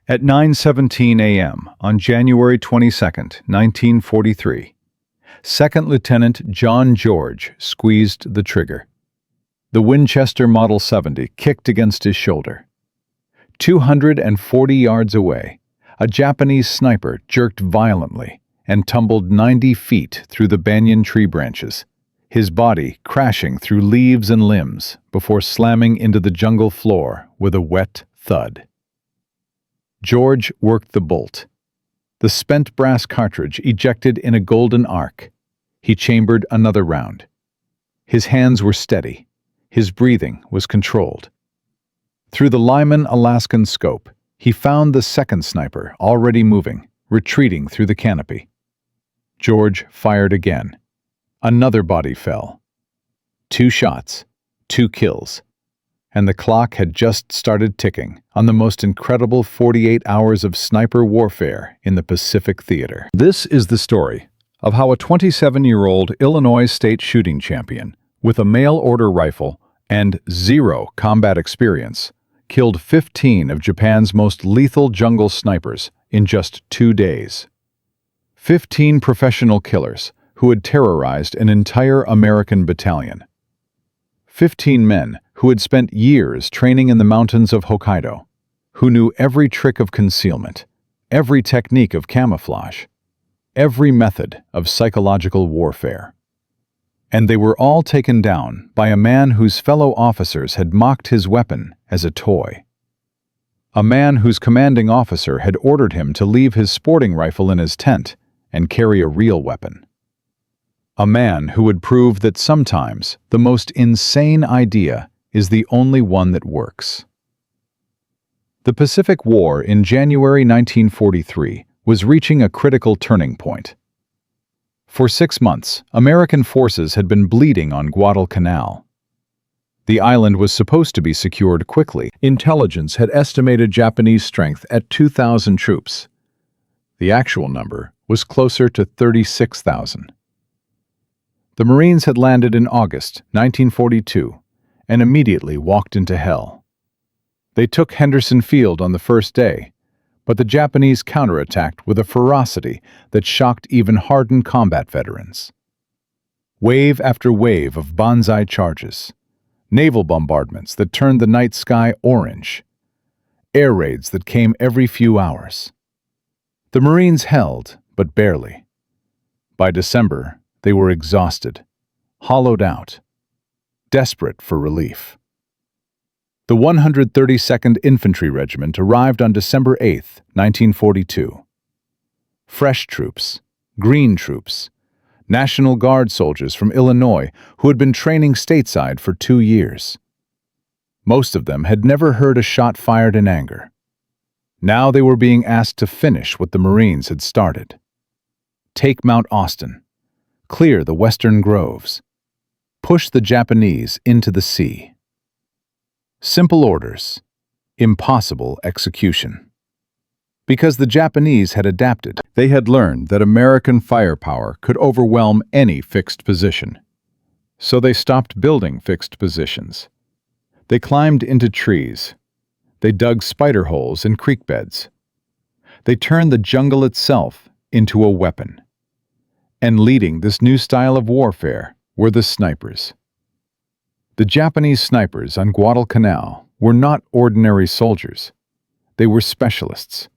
At 9:17 a.m. on January 22, 1943, Second Lieutenant John George squeezed the trigger. The Winchester Model 70 kicked against his shoulder. 240 yards away, a Japanese sniper jerked violently and tumbled 90 feet through the banyan tree branches, his body crashing through leaves and limbs before slamming into the jungle floor with a wet thud. George worked the bolt. The spent brass cartridge ejected in a golden arc. He chambered another round. His hands were steady. His breathing was controlled. Through the Lyman Alaskan scope, he found the second sniper already moving, retreating through the canopy. George fired again. Another body fell. 2 shots, 2 kills, and the clock had just started ticking on the most incredible 48 hours of sniper warfare in the Pacific Theater. This is the story of how a 27-year-old Illinois state shooting champion with a mail-order rifle and 0 combat experience killed 15 of Japan's most lethal jungle snipers in just 2 days. 15 professional killers who had terrorized an entire American battalion. 15 men who had spent years training in the mountains of Hokkaido, who knew every trick of concealment, every technique of camouflage, every method of psychological warfare. And they were all taken down by a man whose fellow officers had mocked his weapon as a toy. A man whose commanding officer had ordered him to leave his sporting rifle in his tent and carry a real weapon. A man who would prove that sometimes the most insane idea is the only one that works. The Pacific War in January 1943 was reaching a critical turning point. For 6 months, American forces had been bleeding on Guadalcanal. The island was supposed to be secured quickly. Intelligence had estimated Japanese strength at 2,000 troops. The actual number was closer to 36,000. The Marines had landed in August 1942 and immediately walked into hell. They took Henderson Field on the first day, but the Japanese counterattacked with a ferocity that shocked even hardened combat veterans. Wave after wave of banzai charges, naval bombardments that turned the night sky orange, air raids that came every few hours. The Marines held, but barely. By December, they were exhausted, hollowed out, desperate for relief. The 132nd Infantry Regiment arrived on December 8, 1942. Fresh troops, green troops, National Guard soldiers from Illinois who had been training stateside for 2 years. Most of them had never heard a shot fired in anger. Now they were being asked to finish what the Marines had started. Take Mount Austin. Clear the western groves. Push the Japanese into the sea. Simple orders, impossible execution. Because the Japanese had adapted, they had learned that American firepower could overwhelm any fixed position. So they stopped building fixed positions. They climbed into trees. They dug spider holes in creek beds. They turned the jungle itself into a weapon. And leading this new style of warfare were the snipers. The Japanese snipers on Guadalcanal were not ordinary soldiers. They were specialists,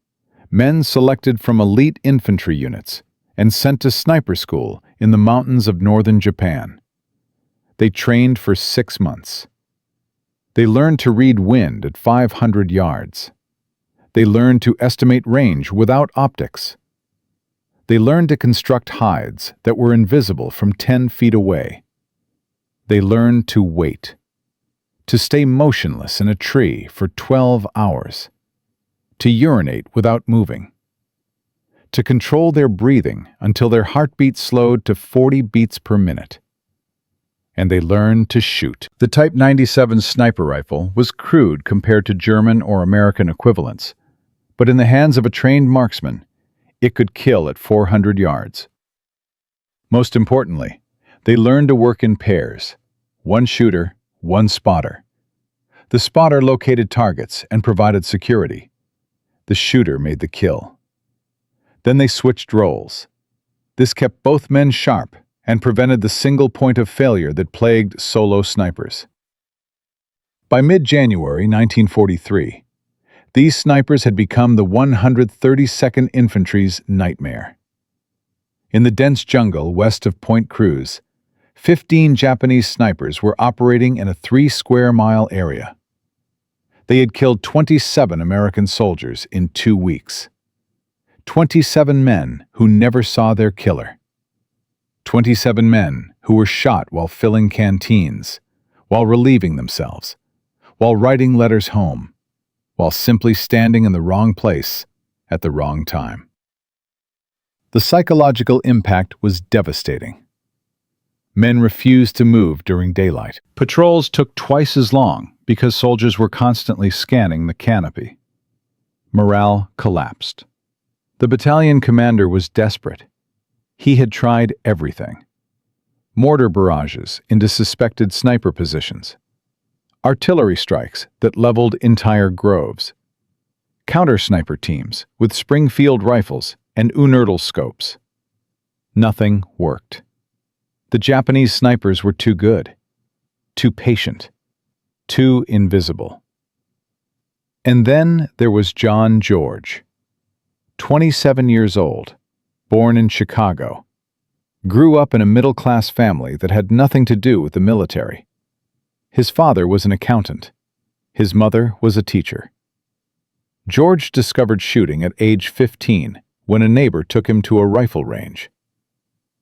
men selected from elite infantry units and sent to sniper school in the mountains of northern Japan. They trained for 6 months. They learned to read wind at 500 yards. They learned to estimate range without optics. They learned to construct hides that were invisible from 10 feet away. They learned to wait, to stay motionless in a tree for 12 hours, to urinate without moving, to control their breathing until their heartbeat slowed to 40 beats per minute. And they learned to shoot. The Type 97 sniper rifle was crude compared to German or American equivalents, but in the hands of a trained marksman, it could kill at 400 yards. Most importantly, they learned to work in pairs, 1 shooter, 1 spotter. The spotter located targets and provided security. The shooter made the kill. Then they switched roles. This kept both men sharp and prevented the single point of failure that plagued solo snipers. By mid-January 1943, these snipers had become the 132nd Infantry's nightmare. In the dense jungle west of Point Cruz, 15 Japanese snipers were operating in a 3-square-mile area. They had killed 27 American soldiers in 2 weeks. 27 men who never saw their killer. 27 men who were shot while filling canteens, while relieving themselves, while writing letters home, while simply standing in the wrong place at the wrong time. The psychological impact was devastating. Men refused to move during daylight. Patrols took twice as long because soldiers were constantly scanning the canopy. Morale collapsed. The battalion commander was desperate. He had tried everything. Mortar barrages into suspected sniper positions. Artillery strikes that leveled entire groves. Counter-sniper teams with Springfield rifles and Unertl scopes. Nothing worked. The Japanese snipers were too good, too patient, too invisible. And then there was John George, 27 years old, born in Chicago, grew up in a middle-class family that had nothing to do with the military. His father was an accountant. His mother was a teacher. George discovered shooting at age 15 when a neighbor took him to a rifle range.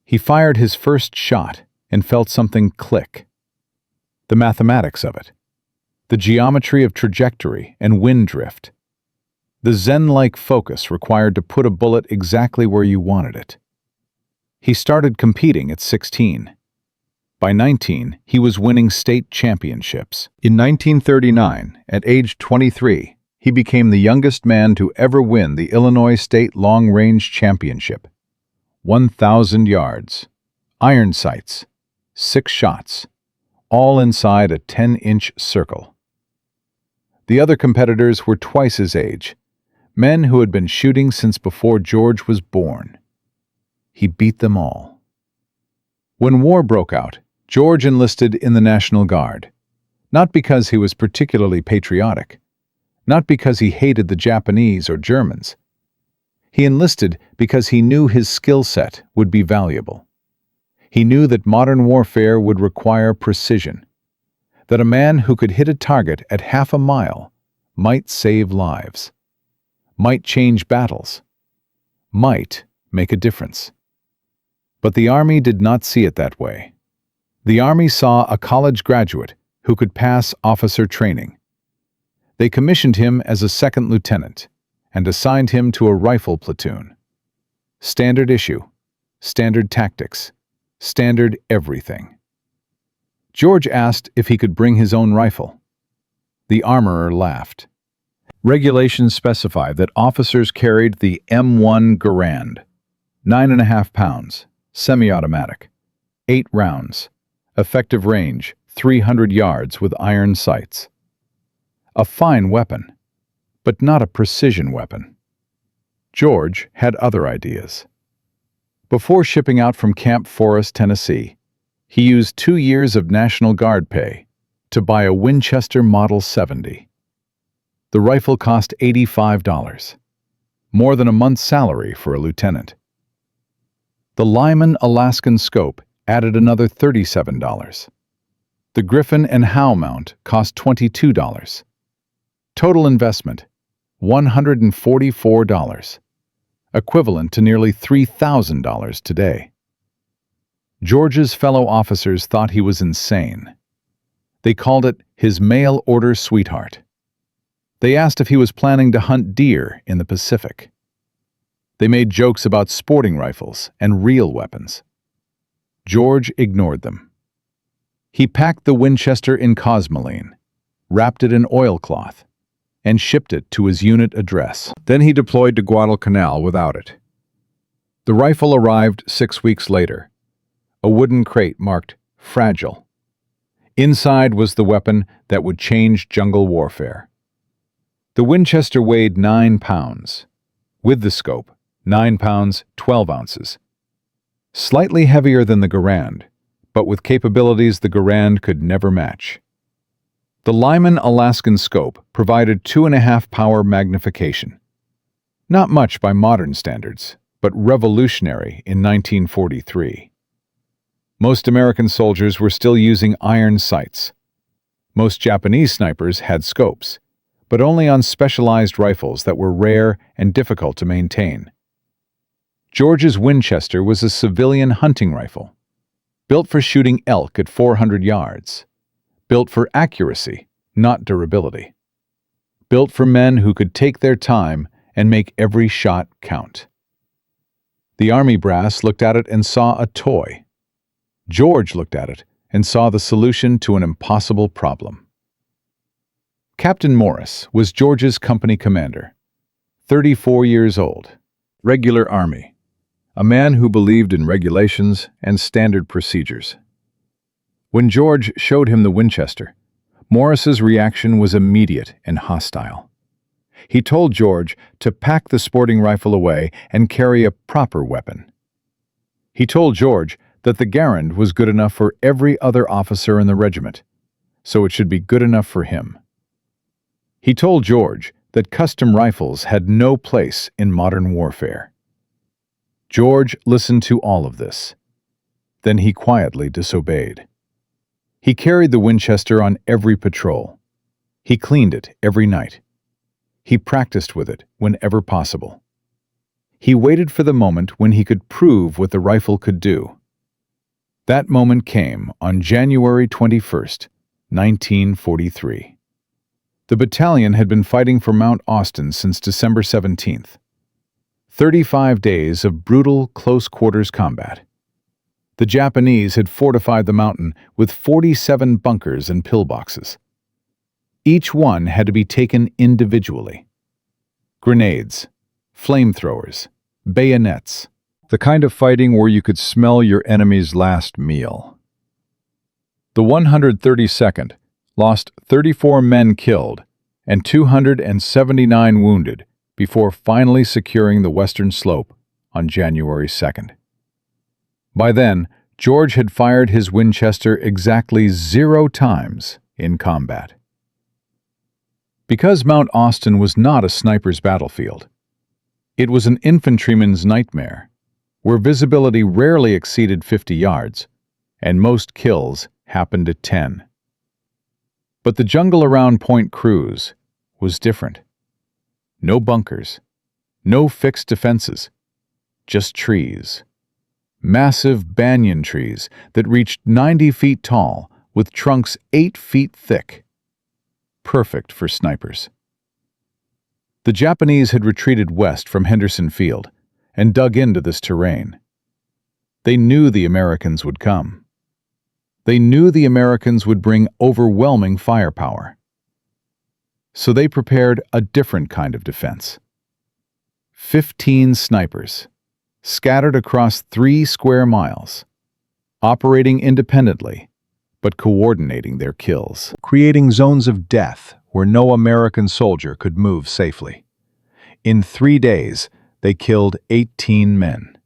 He fired his first shot and felt something click. The mathematics of it. The geometry of trajectory and wind drift. The Zen-like focus required to put a bullet exactly where you wanted it. He started competing at 16. By 19, he was winning state championships. In 1939, at age 23, he became the youngest man to ever win the Illinois State Long Range Championship. 1,000 yards, iron sights, 6 shots, all inside a 10-inch circle. The other competitors were twice his age, men who had been shooting since before George was born. He beat them all. When war broke out, George enlisted in the National Guard, not because he was particularly patriotic, not because he hated the Japanese or Germans. He enlisted because he knew his skill set would be valuable. He knew that modern warfare would require precision, that a man who could hit a target at half a mile might save lives, might change battles, might make a difference. But the Army did not see it that way. The Army saw a college graduate who could pass officer training. They commissioned him as a second lieutenant and assigned him to a rifle platoon. Standard issue, standard tactics, standard everything. George asked if he could bring his own rifle. The armorer laughed. Regulations specify that officers carried the M1 Garand, 9.5 pounds, semi-automatic, 8 rounds, effective range 300 yards with iron sights. A fine weapon, but not a precision weapon. George had other ideas. Before shipping out from Camp Forest, Tennessee, he used 2 years of National Guard pay to buy a Winchester Model 70. The rifle cost $85, more than a month's salary for a lieutenant. The Lyman Alaskan scope added another $37. The Griffin and Howe mount cost $22. Total investment, $144, equivalent to nearly $3,000 today. George's fellow officers thought he was insane. They called it his mail-order sweetheart. They asked if he was planning to hunt deer in the Pacific. They made jokes about sporting rifles and real weapons. George ignored them. He packed the Winchester in cosmoline, wrapped it in oilcloth, and shipped it to his unit address. Then he deployed to Guadalcanal without it. The rifle arrived 6 weeks later, a wooden crate marked "Fragile." Inside was the weapon that would change jungle warfare. The Winchester weighed 9 pounds. With the scope, 9 pounds, 12 ounces. Slightly heavier than the Garand, but with capabilities the Garand could never match. The Lyman Alaskan scope provided 2.5 power magnification. Not much by modern standards, but revolutionary in 1943. Most American soldiers were still using iron sights. Most Japanese snipers had scopes, but only on specialized rifles that were rare and difficult to maintain. George's Winchester was a civilian hunting rifle, built for shooting elk at 400 yards, built for accuracy, not durability, built for men who could take their time and make every shot count. The Army brass looked at it and saw a toy. George looked at it and saw the solution to an impossible problem. Captain Morris was George's company commander, 34 years old, regular Army, a man who believed in regulations and standard procedures. When George showed him the Winchester, Morris's reaction was immediate and hostile. He told George to pack the sporting rifle away and carry a proper weapon. He told George that the Garand was good enough for every other officer in the regiment, so it should be good enough for him. He told George that custom rifles had no place in modern warfare. George listened to all of this. Then he quietly disobeyed. He carried the Winchester on every patrol. He cleaned it every night. He practiced with it whenever possible. He waited for the moment when he could prove what the rifle could do. That moment came on January 21st, 1943. The battalion had been fighting for Mount Austin since December 17th. 35 days of brutal close-quarters combat. The Japanese had fortified the mountain with 47 bunkers and pillboxes. Each one had to be taken individually. Grenades, flamethrowers, bayonets, the kind of fighting where you could smell your enemy's last meal. The 132nd lost 34 men killed and 279 wounded before finally securing the western slope on January 2nd. By then, George had fired his Winchester exactly 0 times in combat. Because Mount Austin was not a sniper's battlefield, it was an infantryman's nightmare, where visibility rarely exceeded 50 yards, and most kills happened at 10. But the jungle around Point Cruz was different. No bunkers, no fixed defenses, just trees. Massive banyan trees that reached 90 feet tall with trunks 8 feet thick. Perfect for snipers. The Japanese had retreated west from Henderson Field and dug into this terrain. They knew the Americans would come. They knew the Americans would bring overwhelming firepower. So they prepared a different kind of defense. 15 snipers, scattered across 3 square miles, operating independently, but coordinating their kills, creating zones of death where no American soldier could move safely. In 3 days, they killed 18 men.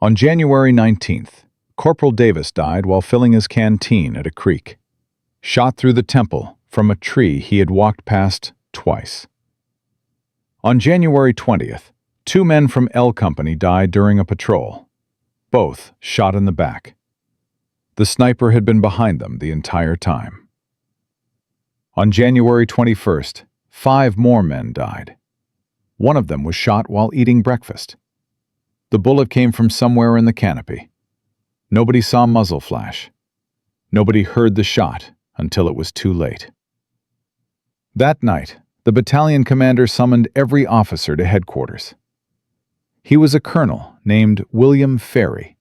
On January 19th, Corporal Davis died while filling his canteen at a creek, shot through the temple from a tree he had walked past twice. On January 20th, 2 men from L Company died during a patrol, both shot in the back. The sniper had been behind them the entire time. On January 21st, 5 more men died. One of them was shot while eating breakfast. The bullet came from somewhere in the canopy. Nobody saw muzzle flash. Nobody heard the shot until it was too late. That night, the battalion commander summoned every officer to headquarters. He was a colonel named William Ferry,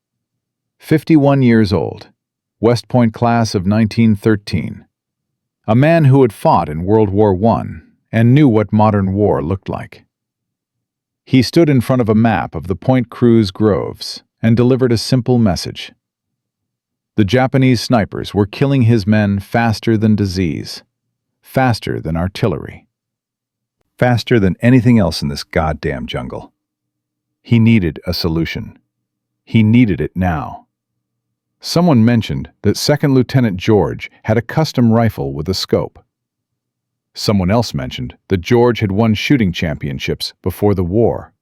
51 years old, West Point class of 1913, a man who had fought in World War I and knew what modern war looked like. He stood in front of a map of the Point Cruz groves and delivered a simple message. The Japanese snipers were killing his men faster than disease, faster than artillery. faster than anything else in this goddamn jungle. He needed a solution. He needed it now. Someone mentioned that Second Lieutenant George had a custom rifle with a scope. Someone else mentioned that George had won shooting championships before the war.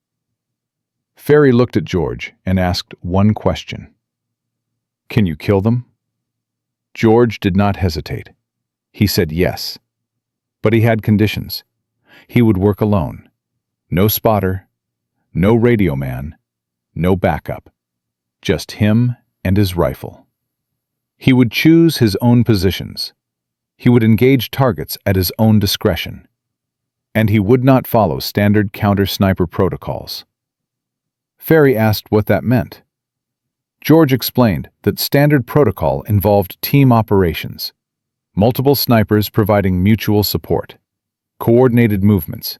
Ferry looked at George and asked one question. "Can you kill them?" George did not hesitate. He said yes. But he had conditions. He would work alone. No spotter, no radio man, no backup. Just him and his rifle. He would choose his own positions. He would engage targets at his own discretion. And he would not follow standard counter-sniper protocols. Ferry asked what that meant. George explained that standard protocol involved team operations, multiple snipers providing mutual support, coordinated movements,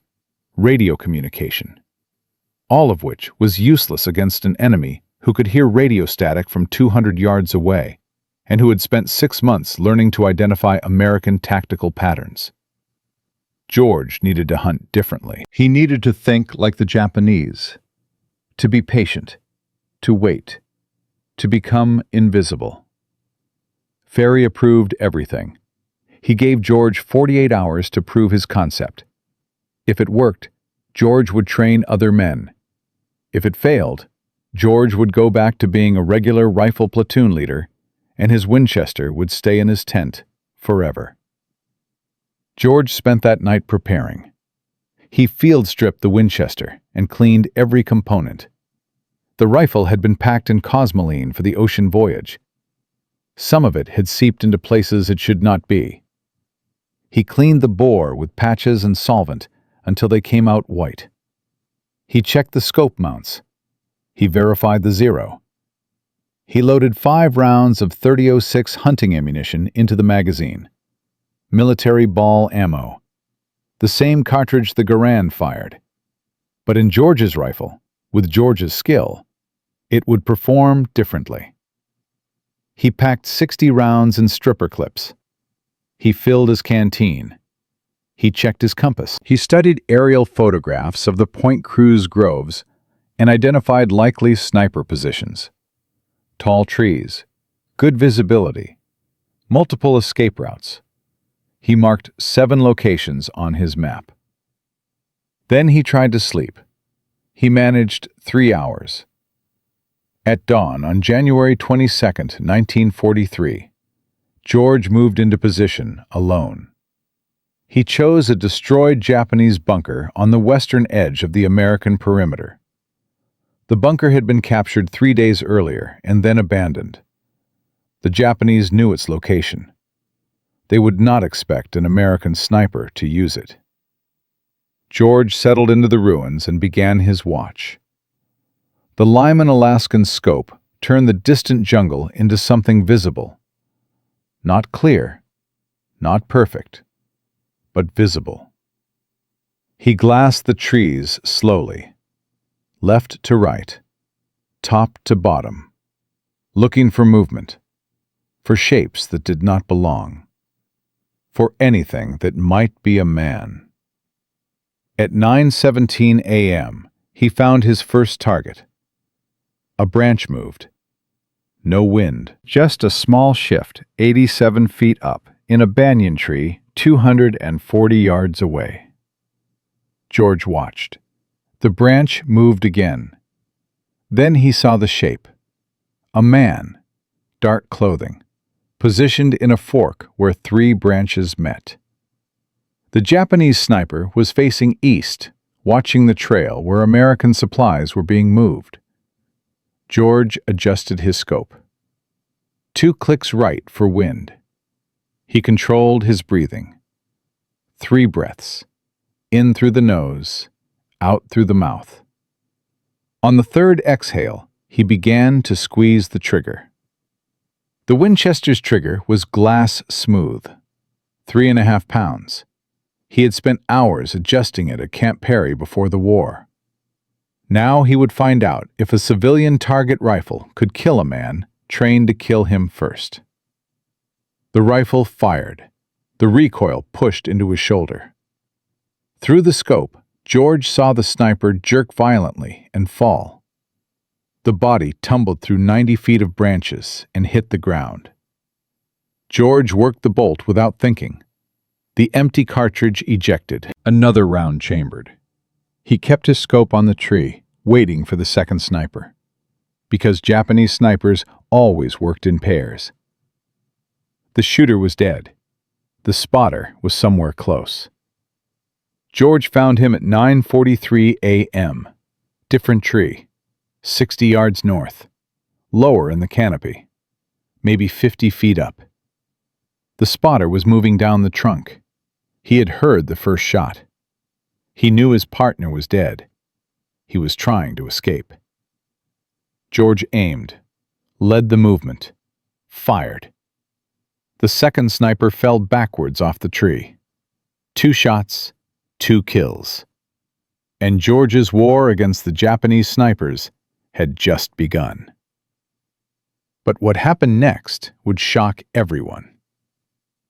radio communication, all of which was useless against an enemy who could hear radio static from 200 yards away and who had spent 6 months learning to identify American tactical patterns. George needed to hunt differently. He needed to think like the Japanese, to be patient, to wait, to become invisible. Ferry approved everything. He gave George 48 hours to prove his concept. If it worked, George would train other men. If it failed, George would go back to being a regular rifle platoon leader, and his Winchester would stay in his tent forever. George spent that night preparing. He field-stripped the Winchester and cleaned every component. The rifle had been packed in cosmoline for the ocean voyage. Some of it had seeped into places it should not be. He cleaned the bore with patches and solvent until they came out white. He checked the scope mounts. He verified the zero. He loaded 5 rounds of .30-06 hunting ammunition into the magazine. Military ball ammo. The same cartridge the Garand fired. But in George's rifle, with George's skill, it would perform differently. He packed 60 rounds in stripper clips. He filled his canteen. He checked his compass. He studied aerial photographs of the Point Cruz groves and identified likely sniper positions. Tall trees, good visibility, multiple escape routes. He marked 7 locations on his map. Then he tried to sleep. He managed 3 hours. At dawn on January 22, 1943, George moved into position alone. He chose a destroyed Japanese bunker on the western edge of the American perimeter. The bunker had been captured 3 days earlier and then abandoned. The Japanese knew its location. They would not expect an American sniper to use it. George settled into the ruins and began his watch. The Lyman Alaskan scope turned the distant jungle into something visible. Not clear, not perfect, but visible. He glassed the trees slowly, left to right, top to bottom, looking for movement, for shapes that did not belong, for anything that might be a man. At 9:17 a.m., he found his first target. A branch moved. No wind, just a small shift 87 feet up in a banyan tree 240 yards away. George watched. The branch moved again. Then he saw the shape. A man, dark clothing, positioned in a fork where 3 branches met. The Japanese sniper was facing east, watching the trail where American supplies were being moved. George adjusted his scope. 2 clicks right for wind. He controlled his breathing. 3 breaths, in through the nose, out through the mouth. On the 3rd exhale, he began to squeeze the trigger. The Winchester's trigger was glass smooth, 3.5 pounds. He had spent hours adjusting it at Camp Perry before the war. Now he would find out if a civilian target rifle could kill a man trained to kill him first. The rifle fired. The recoil pushed into his shoulder. Through the scope, George saw the sniper jerk violently and fall. The body tumbled through 90 feet of branches and hit the ground. George worked the bolt without thinking. The empty cartridge ejected. Another round chambered. He kept his scope on the tree, waiting for the second sniper. Because Japanese snipers always worked in pairs. The shooter was dead. The spotter was somewhere close. George found him at 9:43 a.m. Different tree, 60 yards north, lower in the canopy, maybe 50 feet up. The spotter was moving down the trunk. He had heard the first shot. He knew his partner was dead. He was trying to escape. George aimed, led the movement, fired. The second sniper fell backwards off the tree. 2 shots, 2 kills. And George's war against the Japanese snipers had just begun. But what happened next would shock everyone.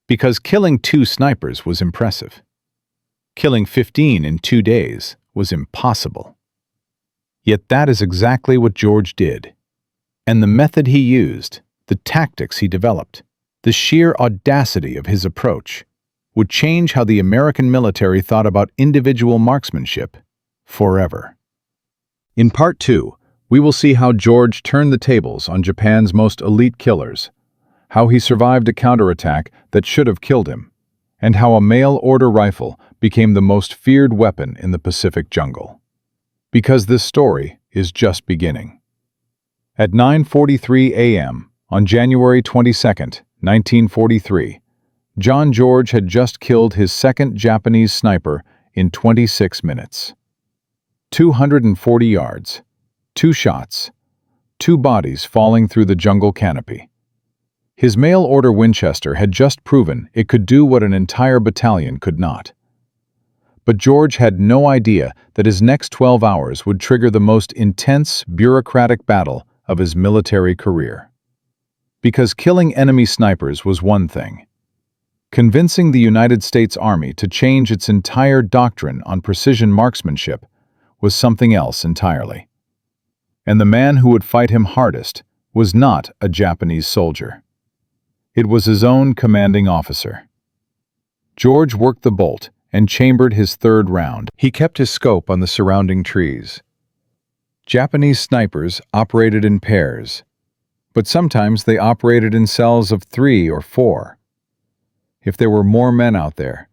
Because killing 2 snipers was impressive. Killing 15 in 2 days was impossible. Yet that is exactly what George did. And the method he used, the tactics he developed, the sheer audacity of his approach, would change how the American military thought about individual marksmanship forever. In Part 2, we will see how George turned the tables on Japan's most elite killers, how he survived a counterattack that should have killed him, and how a mail-order rifle became the most feared weapon in the Pacific jungle. Because this story is just beginning. At 9:43 a.m. on January 22, 1943, John George had just killed his second Japanese sniper in 26 minutes. 240 yards, 2 shots, 2 bodies falling through the jungle canopy. His mail-order Winchester had just proven it could do what an entire battalion could not. But George had no idea that his next 12 hours would trigger the most intense, bureaucratic battle of his military career. Because killing enemy snipers was one thing. Convincing the United States Army to change its entire doctrine on precision marksmanship was something else entirely. And the man who would fight him hardest was not a Japanese soldier. It was his own commanding officer. George worked the bolt and chambered his 3rd round. He kept his scope on the surrounding trees. Japanese snipers operated in pairs, but sometimes they operated in cells of 3 or 4. If there were more men out there,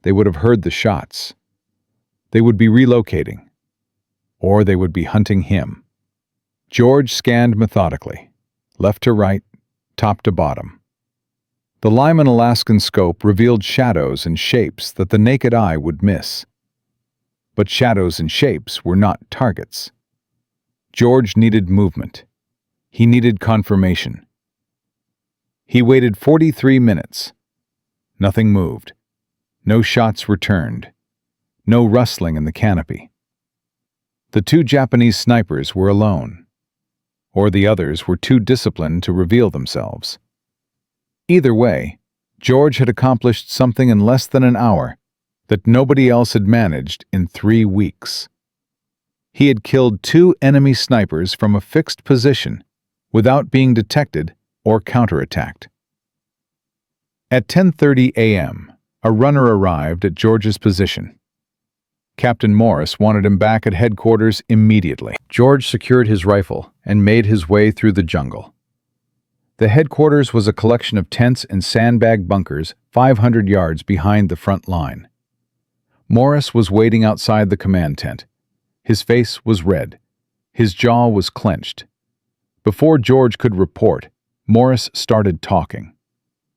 they would have heard the shots. They would be relocating, or they would be hunting him. George scanned methodically, left to right, top to bottom. The Lyman Alaskan scope revealed shadows and shapes that the naked eye would miss. But shadows and shapes were not targets. George needed movement. He needed confirmation. He waited 43 minutes. Nothing moved. No shots returned. No rustling in the canopy. The 2 Japanese snipers were alone, or the others were too disciplined to reveal themselves. Either way, George had accomplished something in less than an hour that nobody else had managed in 3 weeks. He had killed 2 enemy snipers from a fixed position without being detected or counterattacked. At 10:30 a.m., a runner arrived at George's position. Captain Morris wanted him back at headquarters immediately. George secured his rifle and made his way through the jungle. The headquarters was a collection of tents and sandbag bunkers 500 yards behind the front line. Morris was waiting outside the command tent. His face was red. His jaw was clenched. Before George could report, Morris started talking.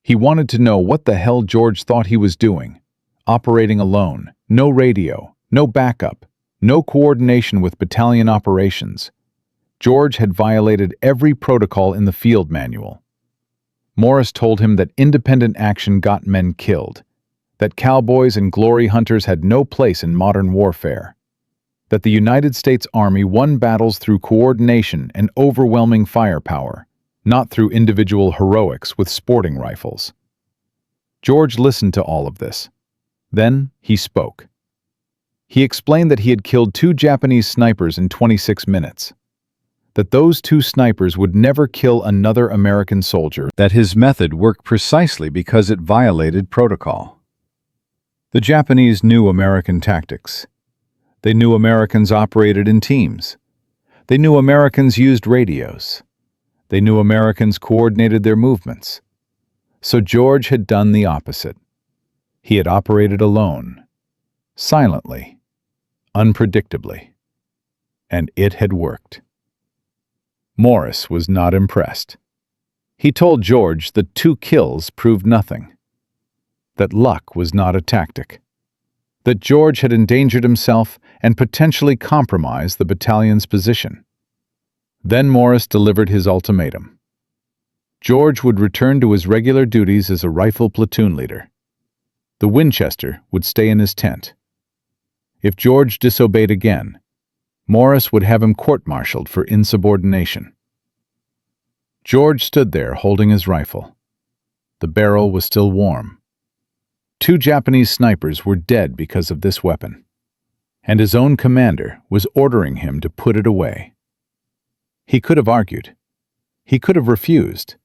He wanted to know what the hell George thought he was doing. Operating alone, no radio, no backup, no coordination with battalion operations. George had violated every protocol in the field manual. Morris told him that independent action got men killed, that cowboys and glory hunters had no place in modern warfare, that the United States Army won battles through coordination and overwhelming firepower, not through individual heroics with sporting rifles. George listened to all of this. Then he spoke. He explained that he had killed 2 Japanese snipers in 26 minutes, that those 2 snipers would never kill another American soldier, that his method worked precisely because it violated protocol. The Japanese knew American tactics. They knew Americans operated in teams. They knew Americans used radios. They knew Americans coordinated their movements. So George had done the opposite. He had operated alone, silently, unpredictably, and it had worked. Morris was not impressed. He told George that 2 kills proved nothing, that luck was not a tactic, that George had endangered himself and potentially compromised the battalion's position. Then Morris delivered his ultimatum. George would return to his regular duties as a rifle platoon leader. The Winchester would stay in his tent. If George disobeyed again, Morris would have him court-martialed for insubordination. George stood there holding his rifle. The barrel was still warm. 2 Japanese snipers were dead because of this weapon, and his own commander was ordering him to put it away. He could have argued. He could have refused.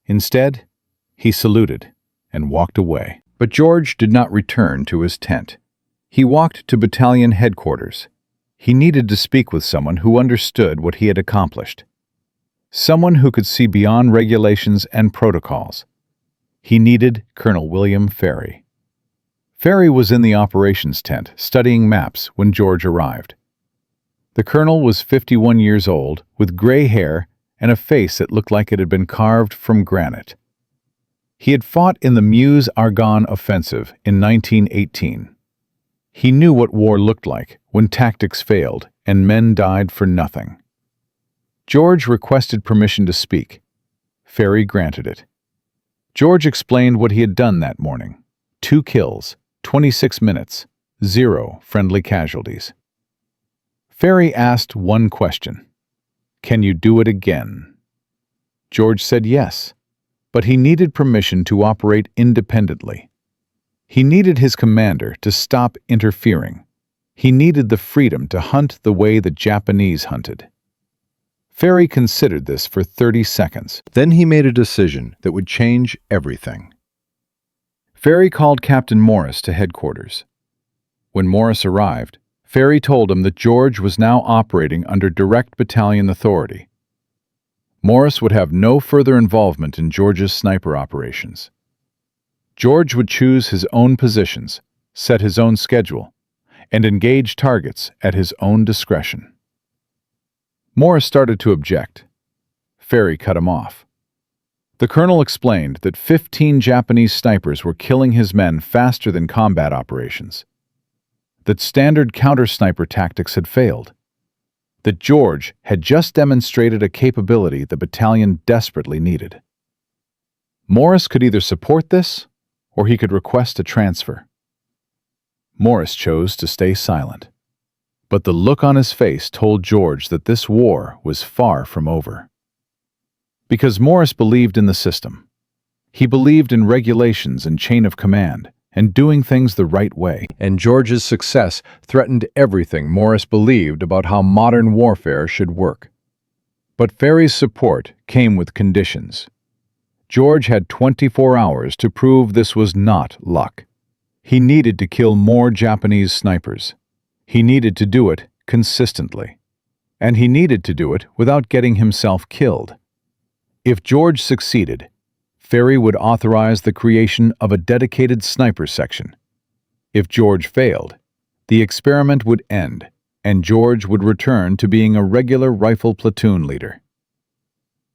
Instead, he saluted and walked away. But George did not return to his tent. He walked to battalion headquarters. He needed to speak with someone who understood what he had accomplished. Someone who could see beyond regulations and protocols. He needed Colonel William Ferry. Ferry was in the operations tent studying maps when George arrived. The colonel was 51 years old, with gray hair and a face that looked like it had been carved from granite. He had fought in the Meuse-Argonne offensive in 1918. He knew what war looked like when tactics failed and men died for nothing. George requested permission to speak. Ferry granted it. George explained what he had done that morning. 2 kills, 26 minutes, 0 friendly casualties. Ferry asked one question. "Can you do it again?" George said yes, but he needed permission to operate independently. He needed his commander to stop interfering. He needed the freedom to hunt the way the Japanese hunted. Ferry considered this for 30 seconds. Then he made a decision that would change everything. Ferry called Captain Morris to headquarters. When Morris arrived, Ferry told him that George was now operating under direct battalion authority. Morris would have no further involvement in George's sniper operations. George would choose his own positions, set his own schedule, and engage targets at his own discretion. Morris started to object. Ferry cut him off. The colonel explained that 15 Japanese snipers were killing his men faster than combat operations, that standard counter-sniper tactics had failed, that George had just demonstrated a capability the battalion desperately needed. Morris could either support this, or he could request a transfer. Morris chose to stay silent. But the look on his face told George that this war was far from over. Because Morris believed in the system. He believed in regulations and chain of command, and doing things the right way. And George's success threatened everything Morris believed about how modern warfare should work. But Ferry's support came with conditions. George had 24 hours to prove this was not luck. He needed to kill more Japanese snipers. He needed to do it consistently. And he needed to do it without getting himself killed. If George succeeded, Ferry would authorize the creation of a dedicated sniper section. If George failed, the experiment would end, and George would return to being a regular rifle platoon leader.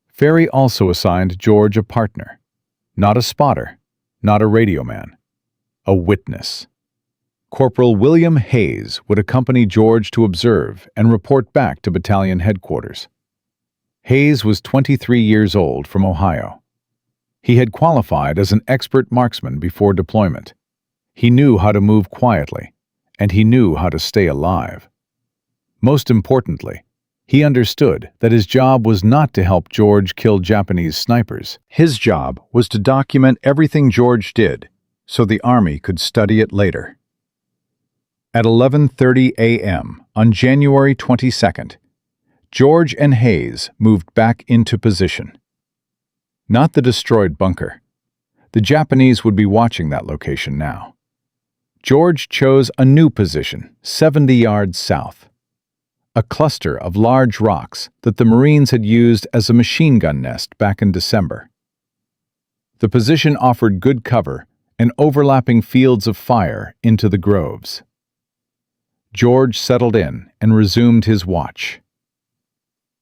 Ferry also assigned George a partner, not a spotter, not a radio man, a witness. Corporal William Hayes would accompany George to observe and report back to battalion headquarters. Hayes was 23 years old from Ohio. He had qualified as an expert marksman before deployment. He knew how to move quietly, and he knew how to stay alive. Most importantly, he understood that his job was not to help George kill Japanese snipers. His job was to document everything George did, so the Army could study it later. At 11:30 a.m. on January 22nd, George and Hayes moved back into position. Not the destroyed bunker. The Japanese would be watching that location now. George chose a new position, 70 yards south. A cluster of large rocks that the Marines had used as a machine gun nest back in December. The position offered good cover and overlapping fields of fire into the groves. George settled in and resumed his watch.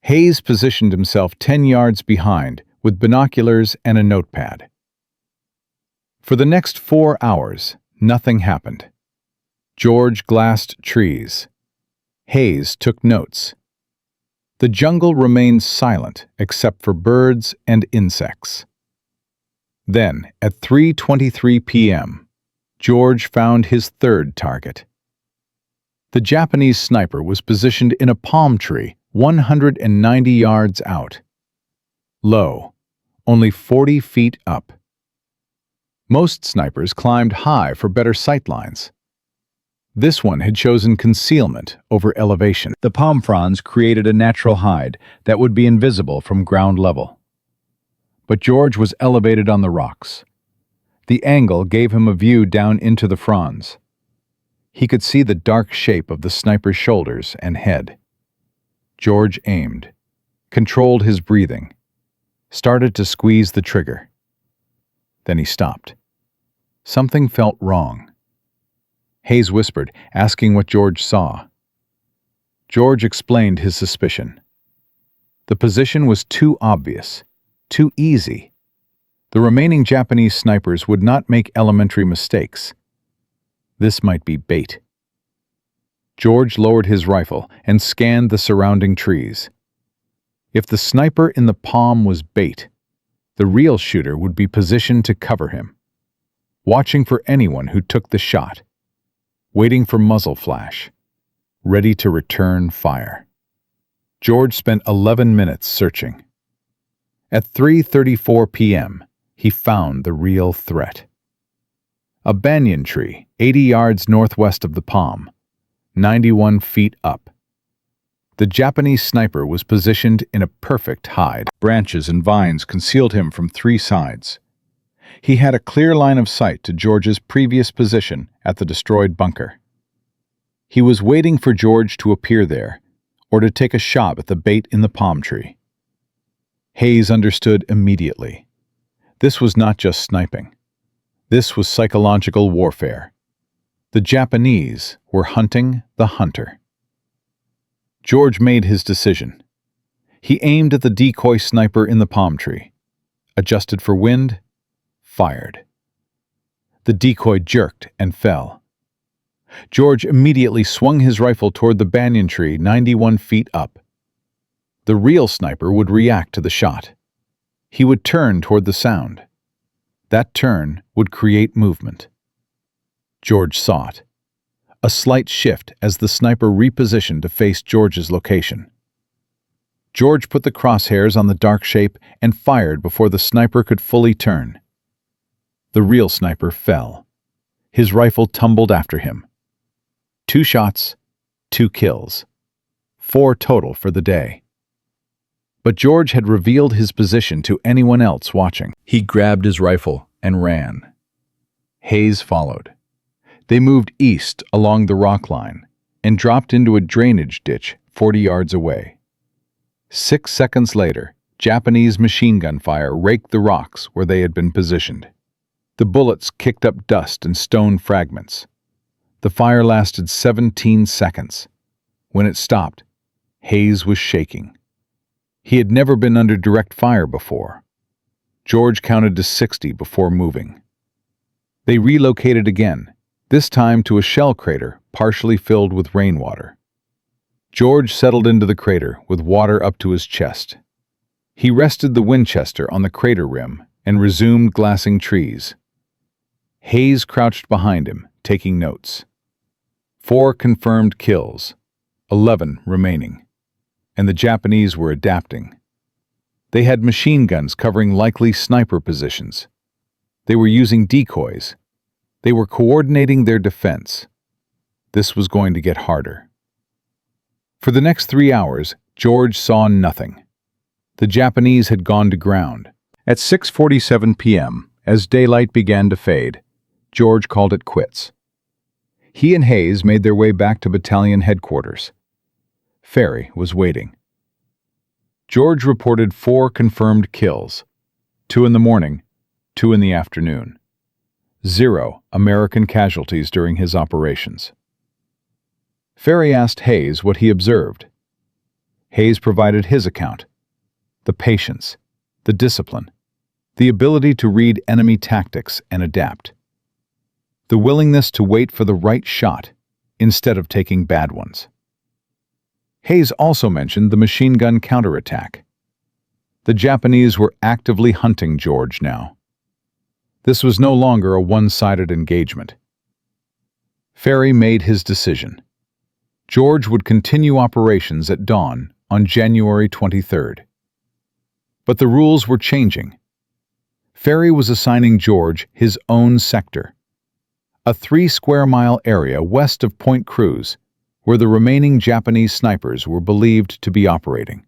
Hayes positioned himself 10 yards behind with binoculars and a notepad. For the next 4 hours, nothing happened. George glassed trees. Hayes took notes. The jungle remained silent except for birds and insects. Then, at 3:23 p.m., George found his third target. The Japanese sniper was positioned in a palm tree 190 yards out. Low, only 40 feet up. Most snipers climbed high for better sight lines. This one had chosen concealment over elevation. The palm fronds created a natural hide that would be invisible from ground level. But George was elevated on the rocks. The angle gave him a view down into the fronds. He could see the dark shape of the sniper's shoulders and head. George aimed, controlled his breathing, started to squeeze the trigger. Then he stopped. Something felt wrong. Hayes whispered, asking what George saw. George explained his suspicion. The position was too obvious, too easy. The remaining Japanese snipers would not make elementary mistakes. This might be bait. George lowered his rifle and scanned the surrounding trees. If the sniper in the palm was bait, the real shooter would be positioned to cover him, watching for anyone who took the shot, waiting for muzzle flash, ready to return fire. George spent 11 minutes searching. At 3:34 p.m., he found the real threat. A banyan tree, 80 yards northwest of the palm, 91 feet up. The Japanese sniper was positioned in a perfect hide. Branches and vines concealed him from 3 sides. He had a clear line of sight to George's previous position at the destroyed bunker. He was waiting for George to appear there, or to take a shot at the bait in the palm tree. Hayes understood immediately. This was not just sniping. This was psychological warfare. The Japanese were hunting the hunter. George made his decision. He aimed at the decoy sniper in the palm tree, adjusted for wind, fired. The decoy jerked and fell. George immediately swung his rifle toward the banyan tree 91 feet up. The real sniper would react to the shot. He would turn toward the sound. That turn would create movement. George saw it. A slight shift as the sniper repositioned to face George's location. George put the crosshairs on the dark shape and fired before the sniper could fully turn. The real sniper fell. His rifle tumbled after him. 2 shots, 2 kills. 4 total for the day. But George had revealed his position to anyone else watching. He grabbed his rifle and ran. Hayes followed. They moved east along the rock line and dropped into a drainage ditch 40 yards away. 6 seconds later, Japanese machine gun fire raked the rocks where they had been positioned. The bullets kicked up dust and stone fragments. The fire lasted 17 seconds. When it stopped, Hayes was shaking. He had never been under direct fire before. George counted to 60 before moving. They relocated again, this time to a shell crater partially filled with rainwater. George settled into the crater with water up to his chest. He rested the Winchester on the crater rim and resumed glassing trees. Hayes crouched behind him, taking notes. 4 confirmed kills, 11 remaining, and the Japanese were adapting. They had machine guns covering likely sniper positions. They were using decoys. They were coordinating their defense. This was going to get harder. For the next 3 hours, George saw nothing. The Japanese had gone to ground. At 6:47 p.m., as daylight began to fade, George called it quits. He and Hayes made their way back to battalion headquarters. Ferry was waiting. George reported 4 confirmed kills, 2 in the morning, 2 in the afternoon. 0 American casualties during his operations. Ferry asked Hayes what he observed. Hayes provided his account. The patience, the discipline, the ability to read enemy tactics and adapt. The willingness to wait for the right shot instead of taking bad ones. Hayes also mentioned the machine gun counterattack. The Japanese were actively hunting George now. This was no longer a one-sided engagement. Ferry made his decision. George would continue operations at dawn on January 23rd. But the rules were changing. Ferry was assigning George his own sector, a 3-square-mile area west of Point Cruz, where the remaining Japanese snipers were believed to be operating.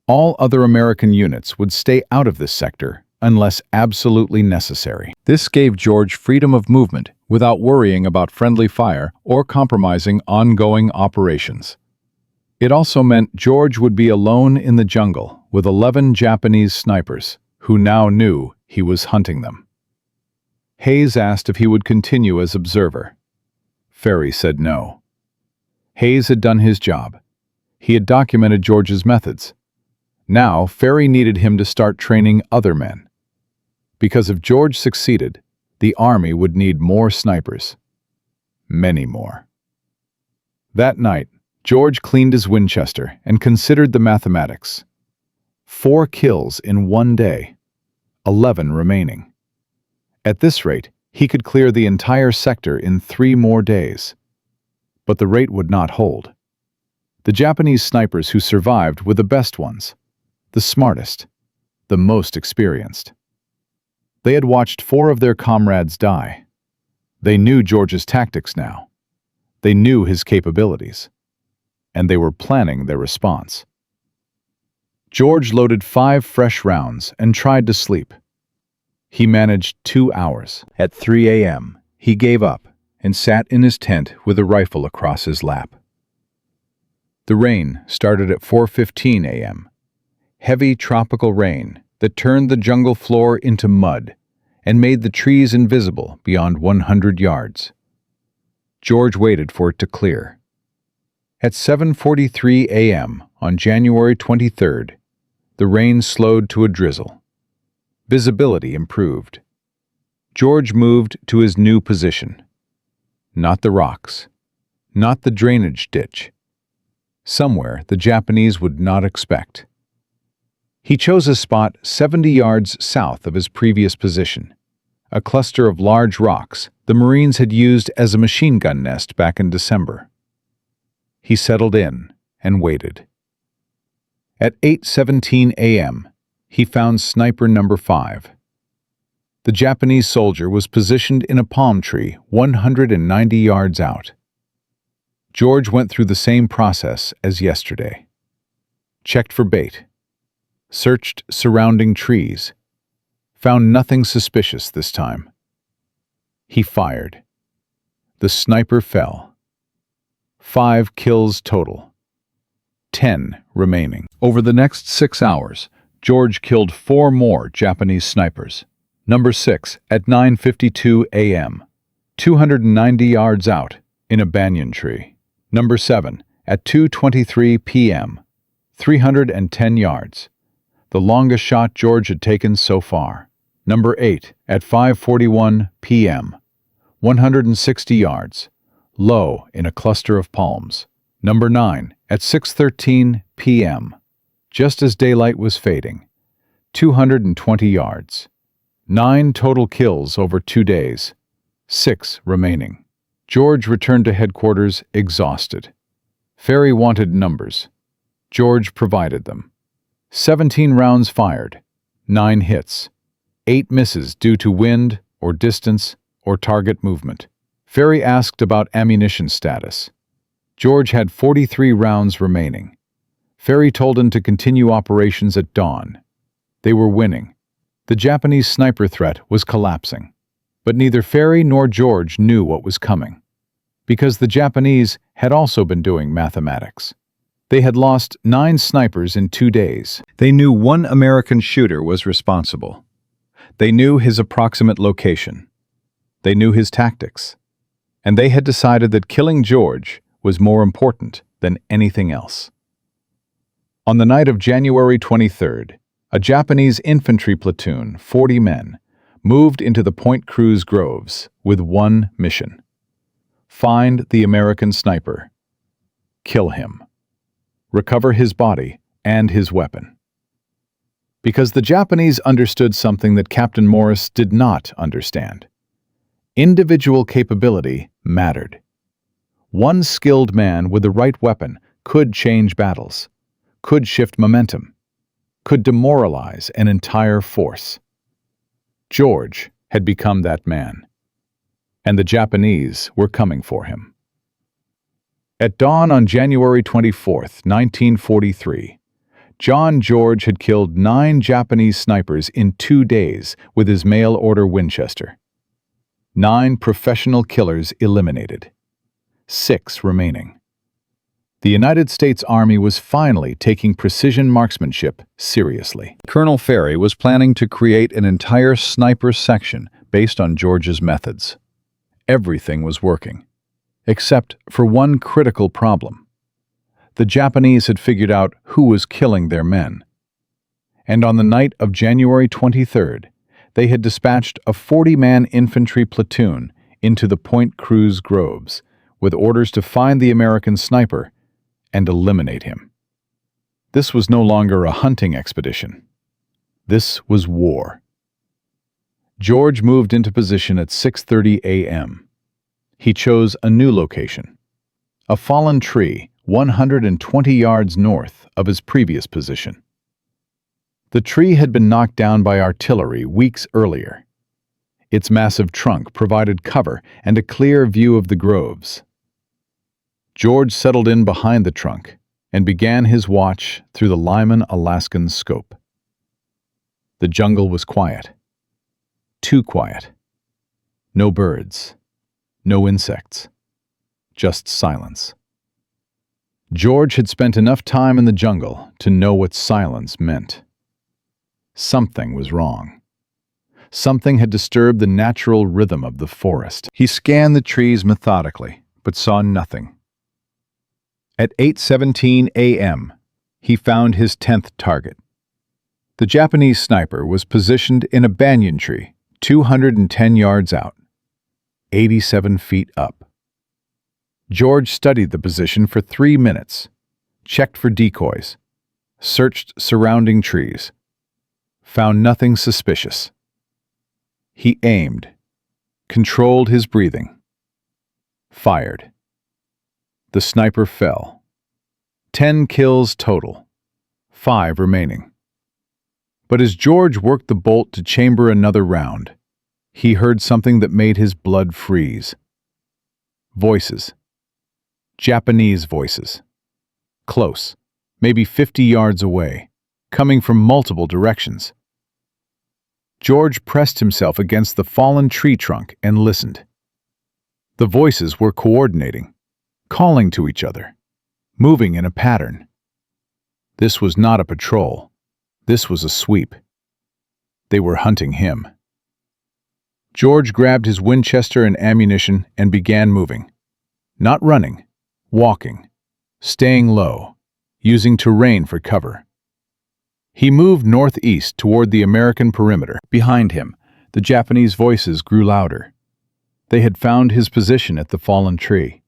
All other American units would stay out of this sector unless absolutely necessary. This gave George freedom of movement without worrying about friendly fire or compromising ongoing operations. It also meant George would be alone in the jungle with 11 Japanese snipers who now knew he was hunting them. Hayes asked if he would continue as observer. Ferry said no. Hayes had done his job. He had documented George's methods. Now, Ferry needed him to start training other men. Because if George succeeded, the Army would need more snipers. Many more. That night, George cleaned his Winchester and considered the mathematics. 4 kills in 1 day, 11 remaining. At this rate, he could clear the entire sector in 3 more days. But the rate would not hold. The Japanese snipers who survived were the best ones, the smartest, the most experienced. They had watched 4 of their comrades die. They knew George's tactics now. They knew his capabilities. And they were planning their response. George loaded 5 fresh rounds and tried to sleep. He managed 2 hours. At 3 a.m., he gave up and sat in his tent with a rifle across his lap. The rain started at 4:15 a.m. Heavy tropical rain that turned the jungle floor into mud and made the trees invisible beyond 100 yards. George waited for it to clear. At 7:43 a.m. on January 23rd, the rain slowed to a drizzle. Visibility improved. George moved to his new position. Not the rocks, not the drainage ditch. Somewhere the Japanese would not expect. He chose a spot 70 yards south of his previous position, a cluster of large rocks the Marines had used as a machine gun nest back in December. He settled in and waited. At 8:17 a.m., he found sniper number 5. The Japanese soldier was positioned in a palm tree 190 yards out. George went through the same process as yesterday. Checked for bait. Searched surrounding trees. Found nothing suspicious this time. He fired. The sniper fell. 5 kills total. 10 remaining. Over the next 6 hours, George killed 4 more Japanese snipers. Number 6 at 9:52 a.m., 290 yards out in a banyan tree. Number 7 at 2:23 p.m., 310 yards, the longest shot George had taken so far. Number 8 at 5:41 p.m., 160 yards, low in a cluster of palms. Number 9 at 6:13 p.m., just as daylight was fading, 220 yards. 9 total kills over 2 days, 6 remaining. George returned to headquarters exhausted. Ferry wanted numbers. George provided them. 17 rounds fired, 9 hits, 8 misses due to wind or distance or target movement. Ferry asked about ammunition status. George had 43 rounds remaining. Ferry told him to continue operations at dawn. They were winning. The Japanese sniper threat was collapsing. But neither Ferry nor George knew what was coming, because the Japanese had also been doing mathematics. They had lost 9 snipers in 2 days. They knew one American shooter was responsible. They knew his approximate location. They knew his tactics. And they had decided that killing George was more important than anything else. On the night of January 23rd, a Japanese infantry platoon, 40 men, moved into the Point Cruz groves with one mission: find the American sniper, kill him, recover his body and his weapon. Because the Japanese understood something that Captain Morris did not understand. Individual capability mattered. One skilled man with the right weapon could change battles, could shift momentum, could demoralize an entire force. George had become that man, and the Japanese were coming for him. At dawn on January 24th, 1943, John George had killed 9 Japanese snipers in 2 days with his mail-order Winchester. 9 professional killers eliminated, 6 remaining. The United States Army was finally taking precision marksmanship seriously. Colonel Ferry was planning to create an entire sniper section based on George's methods. Everything was working, except for one critical problem. The Japanese had figured out who was killing their men. And on the night of January 23rd, they had dispatched a 40-man infantry platoon into the Point Cruz groves with orders to find the American sniper and eliminate him. This was no longer a hunting expedition. This was war. George moved into position at 6:30 a.m. He chose a new location, a fallen tree 120 yards north of his previous position. The tree had been knocked down by artillery weeks earlier. Its massive trunk provided cover and a clear view of the groves. George settled in behind the trunk and began his watch through the Lyman Alaskan scope. The jungle was quiet. Too quiet. No birds. No insects. Just silence. George had spent enough time in the jungle to know what silence meant. Something was wrong. Something had disturbed the natural rhythm of the forest. He scanned the trees methodically, but saw nothing. At 8:17 a.m., he found his 10th target. The Japanese sniper was positioned in a banyan tree 210 yards out, 87 feet up. George studied the position for 3 minutes, checked for decoys, searched surrounding trees, found nothing suspicious. He aimed, controlled his breathing, fired. The sniper fell. 10 kills total, 5 remaining. But as George worked the bolt to chamber another round, he heard something that made his blood freeze. Voices. Japanese voices. Close, maybe 50 yards away, coming from multiple directions. George pressed himself against the fallen tree trunk and listened. The voices were coordinating, calling to each other, moving in a pattern. This was not a patrol. This was a sweep. They were hunting him. George grabbed his Winchester and ammunition and began moving. Not running, walking, staying low, using terrain for cover. He moved northeast toward the American perimeter. Behind him, the Japanese voices grew louder. They had found his position at the fallen tree.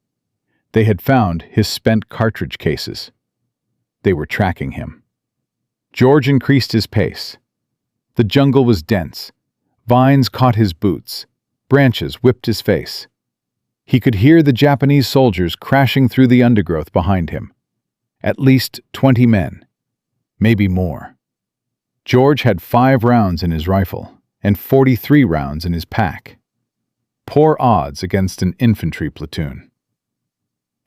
They had found his spent cartridge cases. They were tracking him. George increased his pace. The jungle was dense. Vines caught his boots. Branches whipped his face. He could hear the Japanese soldiers crashing through the undergrowth behind him. At least 20 men, maybe more. George had 5 rounds in his rifle and 43 rounds in his pack. Poor odds against an infantry platoon.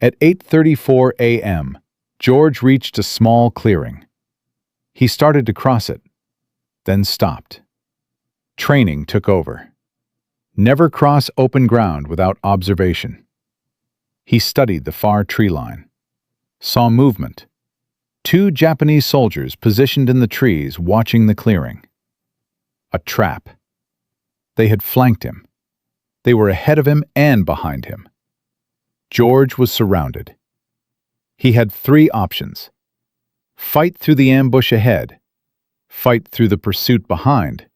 At 8:34 a.m., George reached a small clearing. He started to cross it, then stopped. Training took over. Never cross open ground without observation. He studied the far tree line. Saw movement. 2 Japanese soldiers positioned in the trees watching the clearing. A trap. They had flanked him. They were ahead of him and behind him. George was surrounded. He had 3 options: fight through the ambush ahead, fight through the pursuit behind,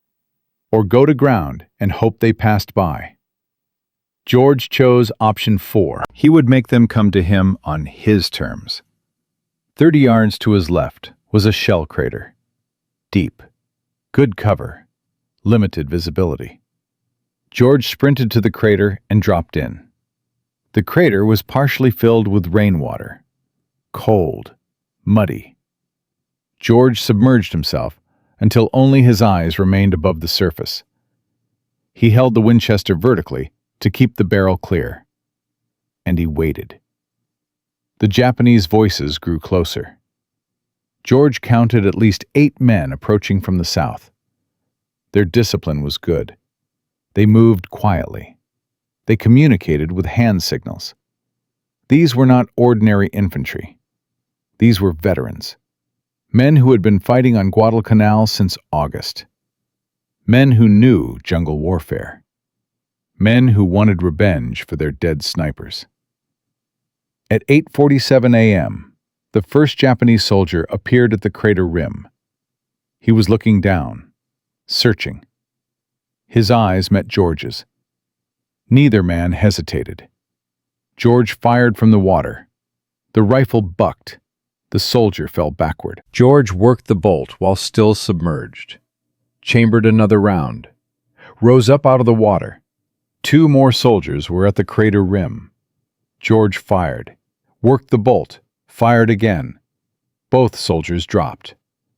or go to ground and hope they passed by. George chose option 4. He would make them come to him on his terms. 30 yards to his left was a shell crater. Deep, good cover, limited visibility. George sprinted to the crater and dropped in. The crater was partially filled with rainwater. Cold, muddy. George submerged himself until only his eyes remained above the surface. He held the Winchester vertically to keep the barrel clear. And he waited. The Japanese voices grew closer. George counted at least 8 men approaching from the south. Their discipline was good. They moved quietly. They communicated with hand signals. These were not ordinary infantry. These were veterans. Men who had been fighting on Guadalcanal since August. Men who knew jungle warfare. Men who wanted revenge for their dead snipers. At 8:47 a.m., the first Japanese soldier appeared at the crater rim. He was looking down, searching. His eyes met George's. Neither man hesitated. George fired from the water. The rifle bucked. The soldier fell backward. George worked the bolt while still submerged. Chambered another round. Rose up out of the water. 2 more soldiers were at the crater rim. George fired. Worked the bolt. Fired again. Both soldiers dropped.